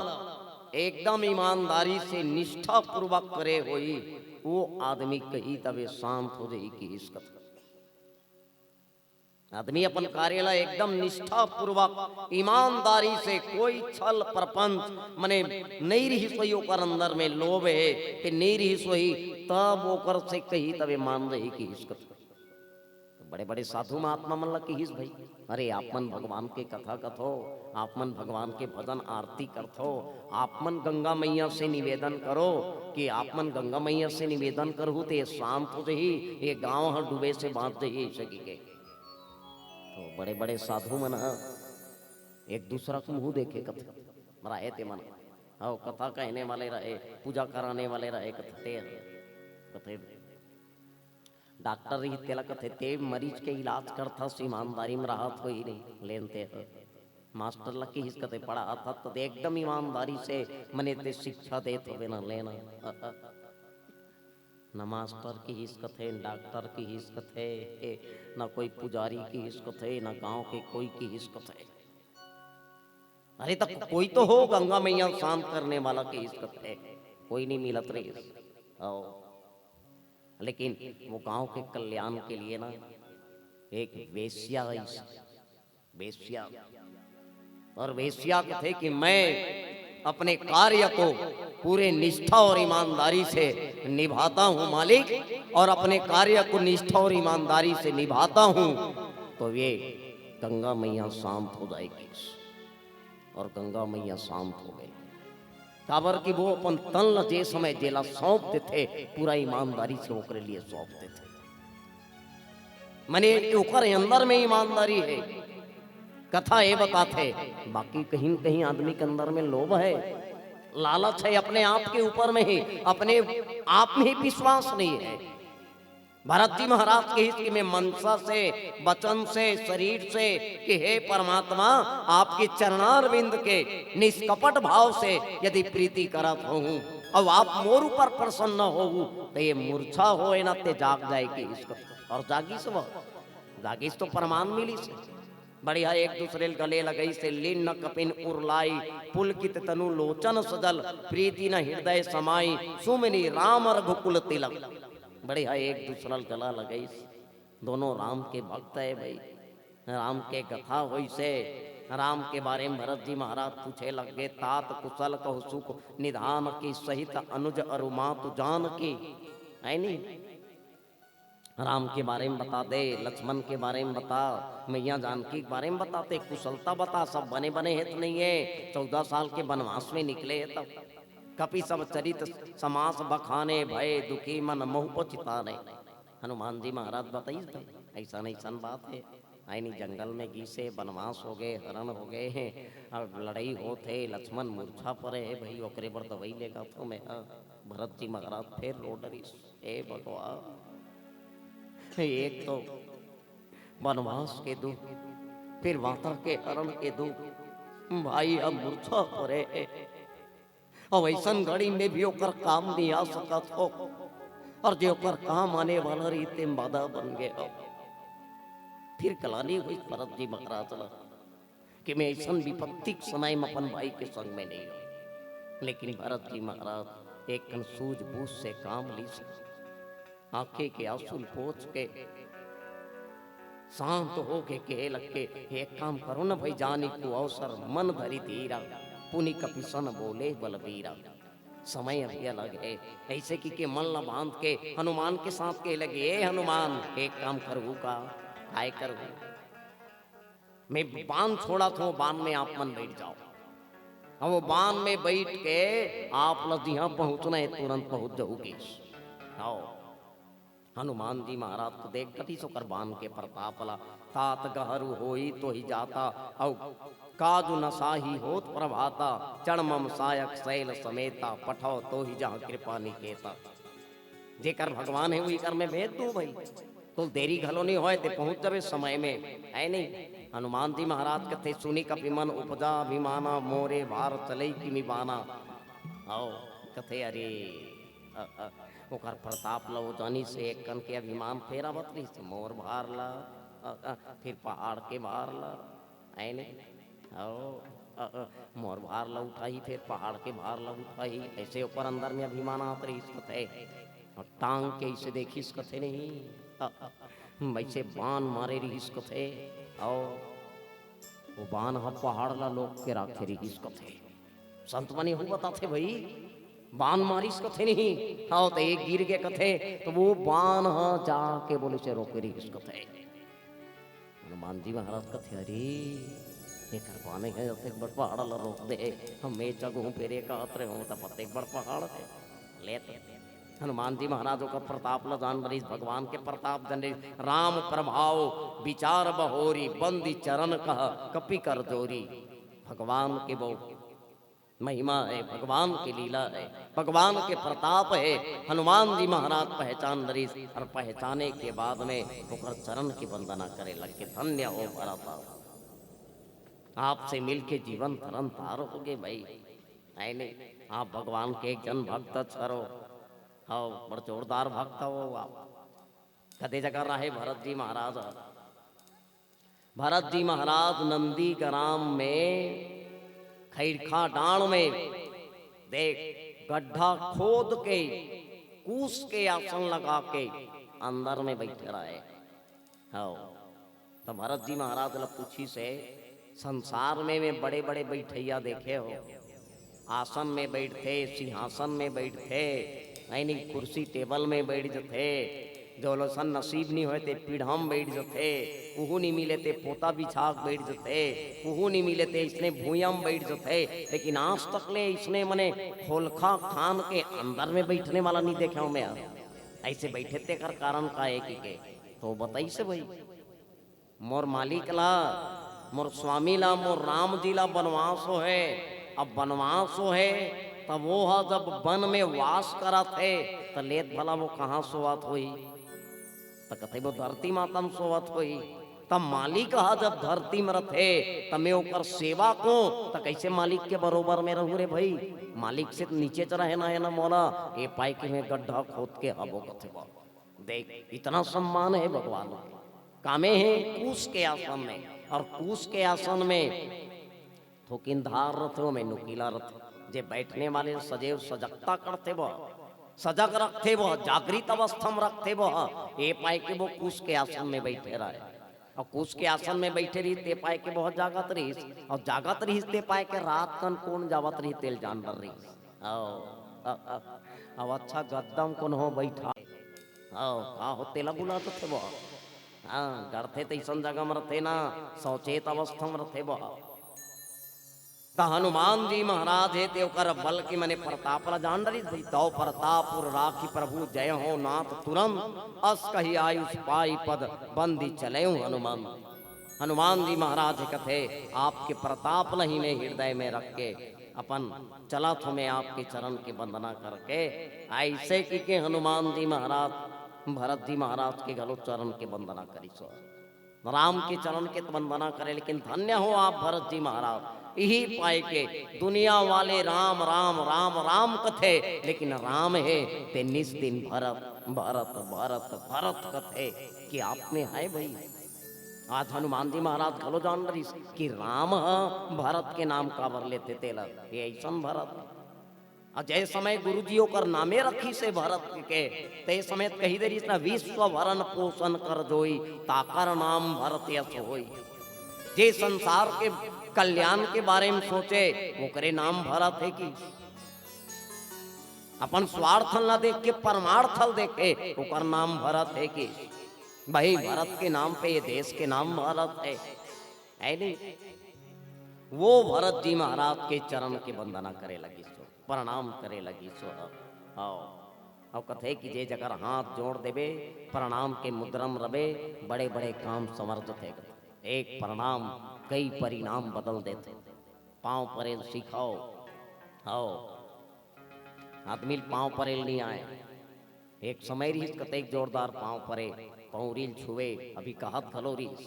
एकदम ईमानदारी से निष्ठा पूर्वक करे होई, वो आदमी कही तबे शांत हो जाई कि इस कथा। आदमी अपन कार्य ला एकदम निष्ठा पूर्वक ईमानदारी से, कोई छल प्रपंच मने नहीं रही सोई ओकर अंदर में लोभ है कि नहीं रही सोई, तब ओकर से कही तबे मान रही कि इसका। बड़े बड़े साधु महात्मा मन ला कहिस भाई, अरे आप मन भगवान के कथा कथो, आप मन भगवान के भजन आरती करथो, आप मन गंगा मैया से निवेदन करो कि आप मन गंगा मैया से निवेदन करहु तो ये शांत हो जाही, ये गांव हर डूबे से बांध जाही सकी के। तो बड़े बड़े साधु मन एक दूसरा को मुंह देखे कथा रहे थे मन, हाँ कथा कहने वाले रहे, पूजा कराने वाले रहे, कथे डॉक्टर रही तेला कथे ते मरीज के इलाज करता ईमानदारी में राहत हो ही नहीं लेनते है। मास्टर लकी हिस कथे पढ़ा था तो एकदम ईमानदारी से मने ते शिक्षा देते हुए ना लेना। न मास्टर की हिस कथे, डॉक्टर की हिस कथे, न कोई पुजारी की हिस कथे, न गांव के कोई की हिस कथे। अरे तक कोई तो हो गंगा मैया शांत करने वाला की हिस कथे, कोई नहीं मिलत रही। लेकिन वो गांव के कल्याण के लिए ना एक वेश्या आई, वेश्या, और वेश्या कथे कि मैं अपने कार्य को पूरे निष्ठा और ईमानदारी से निभाता हूँ मालिक, और अपने कार्य को निष्ठा और ईमानदारी से निभाता हूँ तो ये गंगा मैया शांत हो जाएगी। और गंगा मैया शांत हो गई काबर की वो अपन तन जे समय जेला सौंप देते, पूरा ईमानदारी से ओकरे लिए सौंप देते। मने ओकर अंदर में ईमानदारी है, कथा ये बताते। बाकी कहीं कहीं आदमी के अंदर में लोभ है, लालच है, अपने आप के ऊपर में ही, अपने आप में ही विश्वास नहीं है। भरत जी महाराज के हित में मनसा से, वचन से, शरीर से कि हे परमात्मा आपके चरणारविंद के निष्कपट भाव से यदि प्रीति करत हो और आप मोर ऊपर प्रसन्न हो तो ये मूर्छा हो ना ते जाग जाएगी इसको, और जागी से वो जागी तो प्रमाण मिली से बढ़िया एक दूसरे गले लगई से लीन न कपिन उर्लाई पुलकित तनु लोचन सजल प्रीति न हृदय समाई सुमिनी राम रघुकुल तिलक। बढ़िया एक दूसरा गला लगई, दोनों राम के भक्त है भाई। राम के कथा हुई से राम के बारे में भरत जी महाराज पूछे लगे, तात कुशल कहु सुख निधान की सहित अनुज अरुमा तु जान की, है नहीं। राम के बारे में बता दे, लक्ष्मण के बारे में बता, मैया जानकी के बारे में बताते, कुशलता बता। सब बने बने हित नहीं है, 14 साल के वनवास में निकले है तब कपि सब चरित समास बखाने भय दुखी मन मोह पचिताने। हनुमान जी महाराज बताइए ऐसा नहीं सन बात है। आई नहीं जंगल में घीसे वनवास हो गए, हरण हो गए हैं, अब लड़ाई होते, लक्ष्मण मूर्छा पड़े है भाई, ओकरे पर दवाई लेगा तो मैं भरत जी महाराज फिर रोडरी ए भगवान। एक तो वनवास के दुख, फिर माता के हरण के दुख, भाई अब मूर्छा पड़े और ऐसन घड़ी में भी ओकर काम नहीं आ सकत हो, और जो ओकर काम आने वाला रीते बाधा बन गए हो। फिर कलानी हुई भरत जी महाराज ला कि मैं ऐसा विपत्ति के समय में अपन भाई के संग में नहीं हूं। लेकिन भरत जी महाराज एक कन सूझबूझ से काम ली से आंखें के आंसू पोंछ के शांत हो के कहे लग के एक काम करो ना भाई, जानी को अवसर मन धरी धीरा, पुनि कपिसन बोले बलबीरा। समय अभी अलग है, ऐसे कि मन ला बांध के हनुमान के साथ के लगे, ए हनुमान एक काम करू का आय कर, मैं बांध छोड़ा तो बांध में आप मन बैठ जाओ, और वो बांध में बैठ के आप लोग यहाँ पहुंचना है तुरंत पहुंच जाओगे। आओ हनुमान जी महाराज को देख कटी सोकर बांध के प्रताप ला, तात गहरू होई तो ही जाता, औ काजु नसाही होत प्रभाता, चढ़मम सायक शैल समेता, पठाओ तो ही जहाँ कृपा निकेता। जेकर भगवान है वही कर में भेज दो भाई, तो देरी घलो नहीं होए ते पहुंच जावे समय में, है नहीं। हनुमान जी महाराज कथे सुनी कपिमन उपजा अभिमाना, मोरे भार चलई की मिबाना। आओ कथे अरे ओकर प्रताप ला वो जानी से एक कन के अभिमान फेरा बतरी से मोर भार ला, फिर पहाड़ के भार ला, है नहीं। आओ मोर भार ला उठाई, फिर पहाड़ के भार ला उठाई, ऐसे ऊपर अंदर में अभिमान आत रही कथे, और टांग के इसे देखी कथे नहीं, वैसे बाण मारे रही कथे, और वो बाण हम पहाड़ ला लोग के राखे रही कथे। संत मनी हो बताते भाई बाण मारिस कथे नहीं, हाँ तो एक गिर के कथे तो वो बाण हाँ जाके बोले से रोके रही कथे। हनुमान जी महाराज कथे अरे एक बाने है एक बड़ पहाड़ ला रोक दे, हम मैं जगहूं पेरे का अतरे हूं तो पत्ते एक बड़ पहाड़ है लेते। हनुमान जी महाराजों का प्रताप ला जान रही, भगवान के प्रताप जन रही, राम प्रभाव विचार बहोरी, बंदी चरण कह कपि कर जोरी। भगवान के वो महिमा है, भगवान की लीला है, भगवान के प्रताप है। हनुमान जी महाराज पहचान रही, और पहचाने के बाद में होकर चरण की वंदना करे लगे, धन्य हो भरत, आपसे मिलके जीवन तरन तार हो गए भाई, है नहीं। आप भगवान के एक जन भक्त छरो, हाँ बड़ जोरदार भक्त हो आप। कदे जगह रहे भरत जी महाराज, भरत जी महाराज नंदी ग्राम में खैरखा डाण में देख गड्ढा खोद के कूस के आसन लगा के अंदर में बैठे रहे। हाँ तो भरत जी महाराज ला पूछी से संसार में बड़े बड़े बैठैया देखे हो, आसन में बैठते, सिंहासन में बैठते, नहीं कुर्सी टेबल में बैठ जते, जो लोसन नसीब नहीं होते पीढ़ा में बैठ जते, उहू नहीं मिले थे पोता बिछा बैठ जते, उहू नहीं मिले थे इसने भूया में बैठ जते, लेकिन आज तक ले इसने मने खोलखा खान के अंदर में बैठने वाला नहीं देखा हूं मैं। ऐसे बैठे थे कर कारण का है कि के तो बताई से भाई मोर मालिक ला, मोर स्वामी ला, मोर राम जी ला बनवास हो है। अब बनवास हो है तब वो हा जब वन में वास करा थे तो लेत भला वो कहाँ सोवत हुई, तो कथे वो धरती माता में सोवत हुई। तब मालिक हा जब धरती में रथे तब मैं ओकर सेवा को तो कैसे मालिक के बरोबर में रहूं रे भाई, मालिक से नीचे चढ़ा है ना मोला, ये पाई के में गड्ढा खोद के हबो कथे बा। देख इतना सम्मान है भगवान के, कामे है कूस के आसन में, और कूस के आसन में थोकिनधार रथ हो में नुकीला रथ, जे बैठने वाले सदैव सजगता करते वो, सजग रखते वो, जागृत अवस्था में रखते वो, ये पाए के वो कूस के आसन में बैठे रहे, और कूस के आसन में बैठे रही ते पाए के बहुत जागत रही, और जागत रही ते पाए के रात कन कौन जावत रही तेल जानवर रही। अब अच्छा गद्दम कौन हो बैठा, का हो तेला बुलाते थे वो, हाँ डरते तो ऐसा जगह में रहते ना, सौचेत अवस्था में रहते वो। तो हनुमान जी महाराज है ते ओकर बल की मने प्रताप ला जान रही थी, दौ प्रतापुर राखी प्रभु जय हो नाथ तुरंत, अस कही आयुष पाई पद बंदी चले हनुमान। हनुमान जी महाराज कथे आपके प्रताप लही में हृदय में रख के अपन चला तो मैं आपके चरण की वंदना करके, ऐसे की के हनुमान जी महाराज भरत जी महाराज के गलो चरण के वंदना करी सो। राम के चरण के वंदना करे, लेकिन धन्य हो आप भरत जी महाराज, यही पाए के दुनिया वाले राम राम राम राम कथे, लेकिन राम है ते निस दिन भरत भरत भरत भरत कथे कि आपने है भाई। आज हनुमान जी महाराज गलो जान रही कि राम भरत के नाम काबर लेते तेला, ये ऐसा भरत और जय समय गुरु जी कर नामे रखी से भरत के ते समय कही देरी इतना विश्व भरण पोषण कर जोई ताकर नाम भरत यश होई। जे संसार के कल्याण के बारे में सोचे वो करे नाम भरत है कि अपन स्वार्थ न देख के परमार्थ देखे ओकर नाम भरत है कि भाई भरत के नाम पे ये देश के नाम भरत है नहीं। वो भरत जी महाराज के चरण की वंदना करे लगी सो, प्रणाम करे लगी सो। और कथे कि जे जगह हाथ जोड़ देवे प्रणाम के मुद्रम रवे बड़े बड़े काम समर्थ थे। एक प्रणाम कई परिणाम बदल देते। पांव परेल सिखाओ, आओ आदमी पांव परेल नहीं आए। एक समय रीस कतेक जोरदार पांव परे पौरील छुए अभी कहत खलो रीस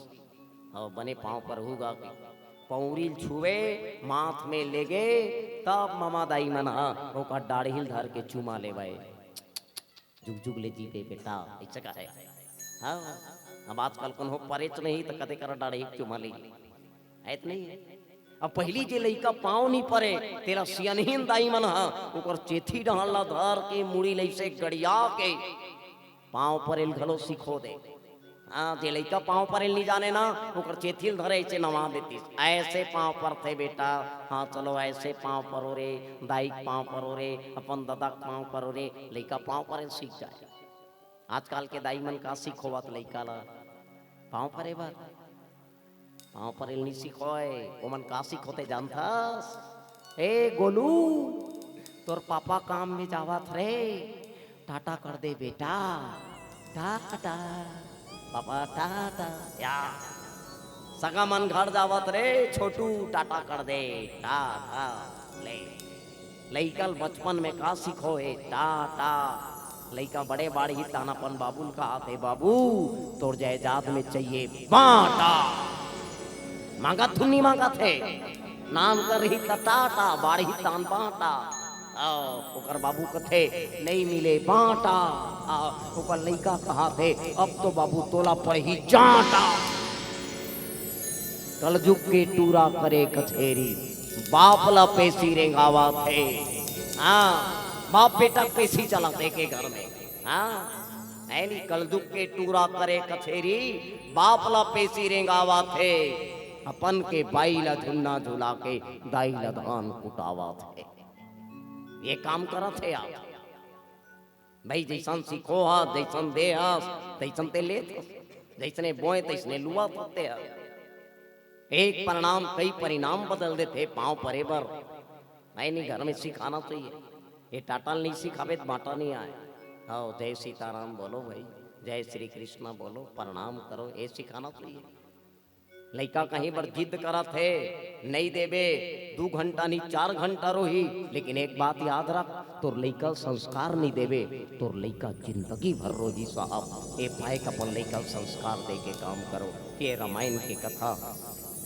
और बने पांव पर होगा पौरील छुए माथ में ले गए तब मामा दाई मना ओका दाढ़ी धर के चुमा ले भाई जुग जुग ले जीते बेटा ऐसा का है। हाँ अब आजकल कौन हो परेच नहीं तो कते कर दाढ़ी चुमा ली है नहीं है। अब पहली जे लइका पाँव नहीं परे तेरा सियनहीन दाई मन ओकर चेथी डाला धर के मुड़ी लई से गड़िया के पाँव परेल घलो सिखो दे। हाँ जे लइका पाँव परेल नहीं जाने ना ओकर चेथील धरे ऐसे नवा देती ऐसे पाँव पर थे बेटा। हाँ चलो ऐसे पाँव परो रे दाई पाँव परो रे अपन दादा पाँव परो रे लइका पाँव परेल सीख जाए। आजकल के दाई मन का सीखोवत लइका ला पाँव परे बार पाँव परेल नहीं सीखोए ओमन का सीखोते जानथास। ए गोलू तोर पापा काम में जावत रे टाटा कर दे बेटा टाटा पापा टाटा या सगा मन घर जावत रे छोटू टाटा कर दे टाटा ले। लइकल बचपन में का सीखो है टाटा। लइका बड़े बाड़ी ही तानापन बाबुल का आते बाबू तोर जायदाद में चाहिए बाटा मांगा थुन्नी मांगा थे नाम कर रही टाटा बाड़ी ही तान बाटा ओकर बाबू कथे नहीं मिले बाटा ओकर लइका कहा थे अब तो बाबू तोला पर ही जाटा। कलजुग के टूरा करे कथेरी बापला पेशी रेंगावा थे। हाँ बाप बेटा पेशी चलाते के घर में। हाँ ऐनी कलजुग के टूरा करे कथेरी बापला पेशी रेंगावा थे अपन के बाई ला झुन्ना झुला के दाई ला धान कुटावा थे। ये काम करा थे आप भाई जैसन सीखो हा जैसन दे हा तैसन ते ले जैसने बोए तैसने लुआ पत्ते हा। एक परिणाम कई परिणाम बदल देते पांव परे बर नहीं घर में सिखाना चाहिए। ये टाटल नहीं सिखावे तो बाटा नहीं आए। आओ जय सीताराम बोलो भाई जय श्री कृष्णा बोलो प्रणाम करो ये सिखाना चाहिए। लइका कहीं पर जिद करा थे नहीं देवे 2 घंटा नहीं 4 घंटा रोही लेकिन एक बात याद रख तोर लइका संस्कार नहीं देवे तोर लइका जिंदगी भर रोही साहब। ए पाए कपन लइका संस्कार दे के काम करो। ये रामायण की कथा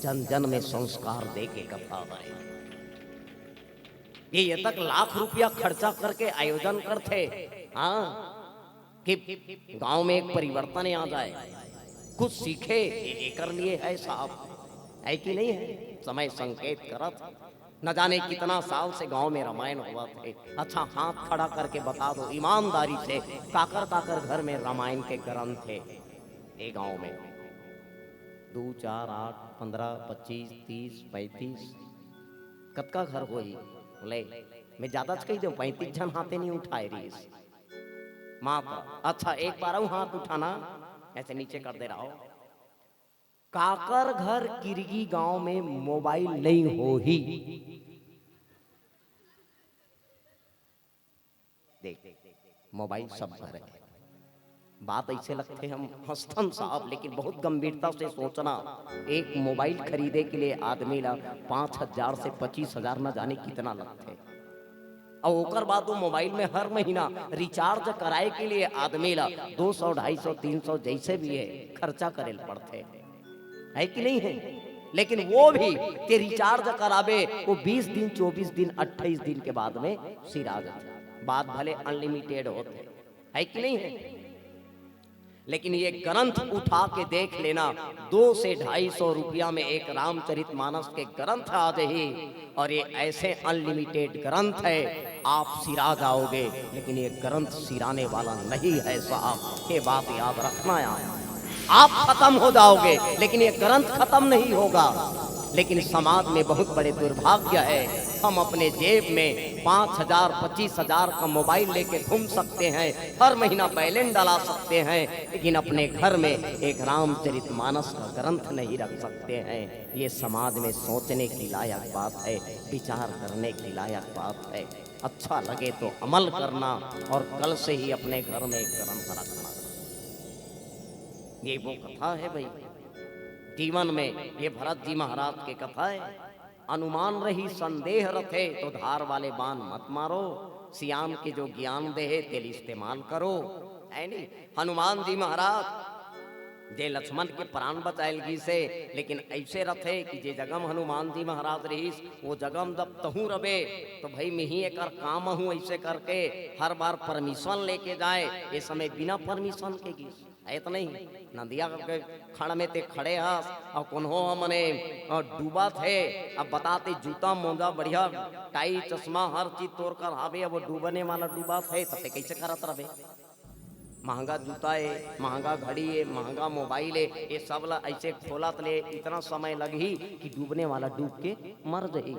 जन जन में संस्कार दे के कथा है। ये तक लाख रुपया खर्चा करके आयोजन करते हाँ कि गांव में एक परिवर्तन आ जाए कुछ सीखे ये कर लिए है साहब है कि नहीं है। समय संकेत करत न जाने कितना साल से गांव में रामायण हुआ थे। अच्छा हाथ खड़ा करके बता दो ईमानदारी से काकर काकर घर में रामायण के ग्रंथ थे ये गांव में 2 4 8 15 25 30 35 कब का घर होई ले मैं ज्यादा कही दो 35 जन हाथे नहीं उठाए रही माता। अच्छा एक बार हाथ उठाना ऐसे नीचे कर दे रहा हो। काकर घर किरगी गांव में मोबाइल नहीं हो ही देख मोबाइल सब घर है। बात ऐसे लगते हम हंसतन साहब लेकिन बहुत गंभीरता से सोचना। एक मोबाइल खरीदे के लिए आदमी ला 5,000 से 25,000 न जाने कितना लगते और ओकर बाद वो मोबाइल में हर महीना रिचार्ज कराए के लिए आदमी ला 200 250 300 जैसे भी है खर्चा करे पड़ते। है कि नहीं है? लेकिन वो भी ते रिचार्ज करावे वो 20 दिन 24 दिन 28 दिन के बाद में सिर आ जाते, बात भले अनलिमिटेड होते, है कि नहीं है? लेकिन ये ग्रंथ उठा के देख लेना, 200 से 250 रुपया में एक रामचरितमानस के ग्रंथ आ जाए, और ये ऐसे अनलिमिटेड ग्रंथ है, आप सिरा जाओगे। लेकिन ये ग्रंथ सिराने वाला नहीं है साहब, ये बात याद रखना यार। आप खत्म हो जाओगे लेकिन ये ग्रंथ खत्म नहीं होगा। लेकिन समाज में बहुत बड़े दुर्भाग्य है, हम अपने जेब में 5,000 25,000 का मोबाइल लेके घूम सकते हैं, हर महीना बैलेंस डला सकते हैं, लेकिन अपने घर में एक रामचरितमानस का ग्रंथ नहीं रख सकते हैं। ये समाज में सोचने की लायक बात है, विचार करने की लायक बात है। अच्छा लगे तो अमल करना, और कल से ही अपने घर में एक ग्रंथ रखना। ये वो कथा है भाई जीवन में, ये भरत जी महाराज की कथा है। अनुमान रही संदेह रखे तो धार वाले बाण मत मारो, सियाम के जो ज्ञान दे है तेल इस्तेमाल करो, है नहीं? हनुमान जी महाराज जे लक्ष्मण के प्राण बचाएलगी से, लेकिन ऐसे रथे कि जे जगम हनुमान जी महाराज रहीस वो जगम जब तहू रबे, तो भाई मिही एक काम हूँ ऐसे करके हर बार परमिशन लेके जाए, ये समय बिना परमिशन के गीस है तो नहीं। नदिया के खड़ में ते खड़े हस और कोन्हो मने डूबा थे, अब बताते जूता मोजा बढ़िया टाई चश्मा हर चीज तोड़ कर आवे, अब वो डूबने वाला डूबा थे तब कैसे करत रहे? महंगा जूता है, महंगा घड़ी है, महंगा मोबाइल है, ये सब ला ऐसे खोला तले इतना समय लगी कि डूबने वाला डूब के मर जाही,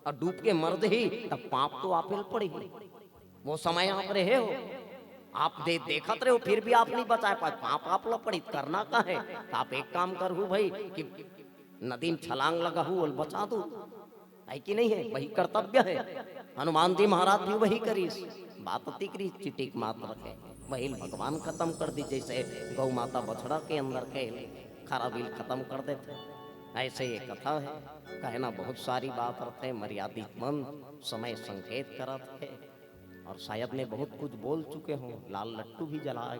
और डूब के मर जाही तब पाप तो आप पड़ी। वो समय आप रहे हो, आप देखत रहे हो, फिर भी आप नहीं बचा पाए, पाप आप ला पड़ी, करना का है? तो आप एक काम करू भाई कि नदी में छलांग लगा हूँ और बचा दो, है कि नहीं है? वही कर्तव्य है। हनुमान जी महाराज भी वही करीस, बात तिकरी चिटिक मात्र रखे, वही भगवान खत्म कर दी, जैसे गौ माता बछड़ा के अंदर के खरा बिल खत्म कर देते, ऐसे ये कथा है। कहना बहुत सारी बात रहते, मर्यादित मन समय संकेत करत है, और शायद में बहुत कुछ बोल चुके हों, लाल लट्टू भी जलाए,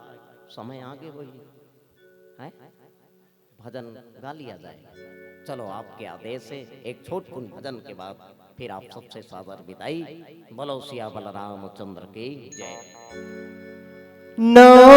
समय आगे हो है, भजन गा लिया जाए। चलो आपके आदेश से एक छोटकुन भजन के बाद फिर आप सबसे सादर विदाई। बोलो सिया बलराम चंद्र की जय। नौ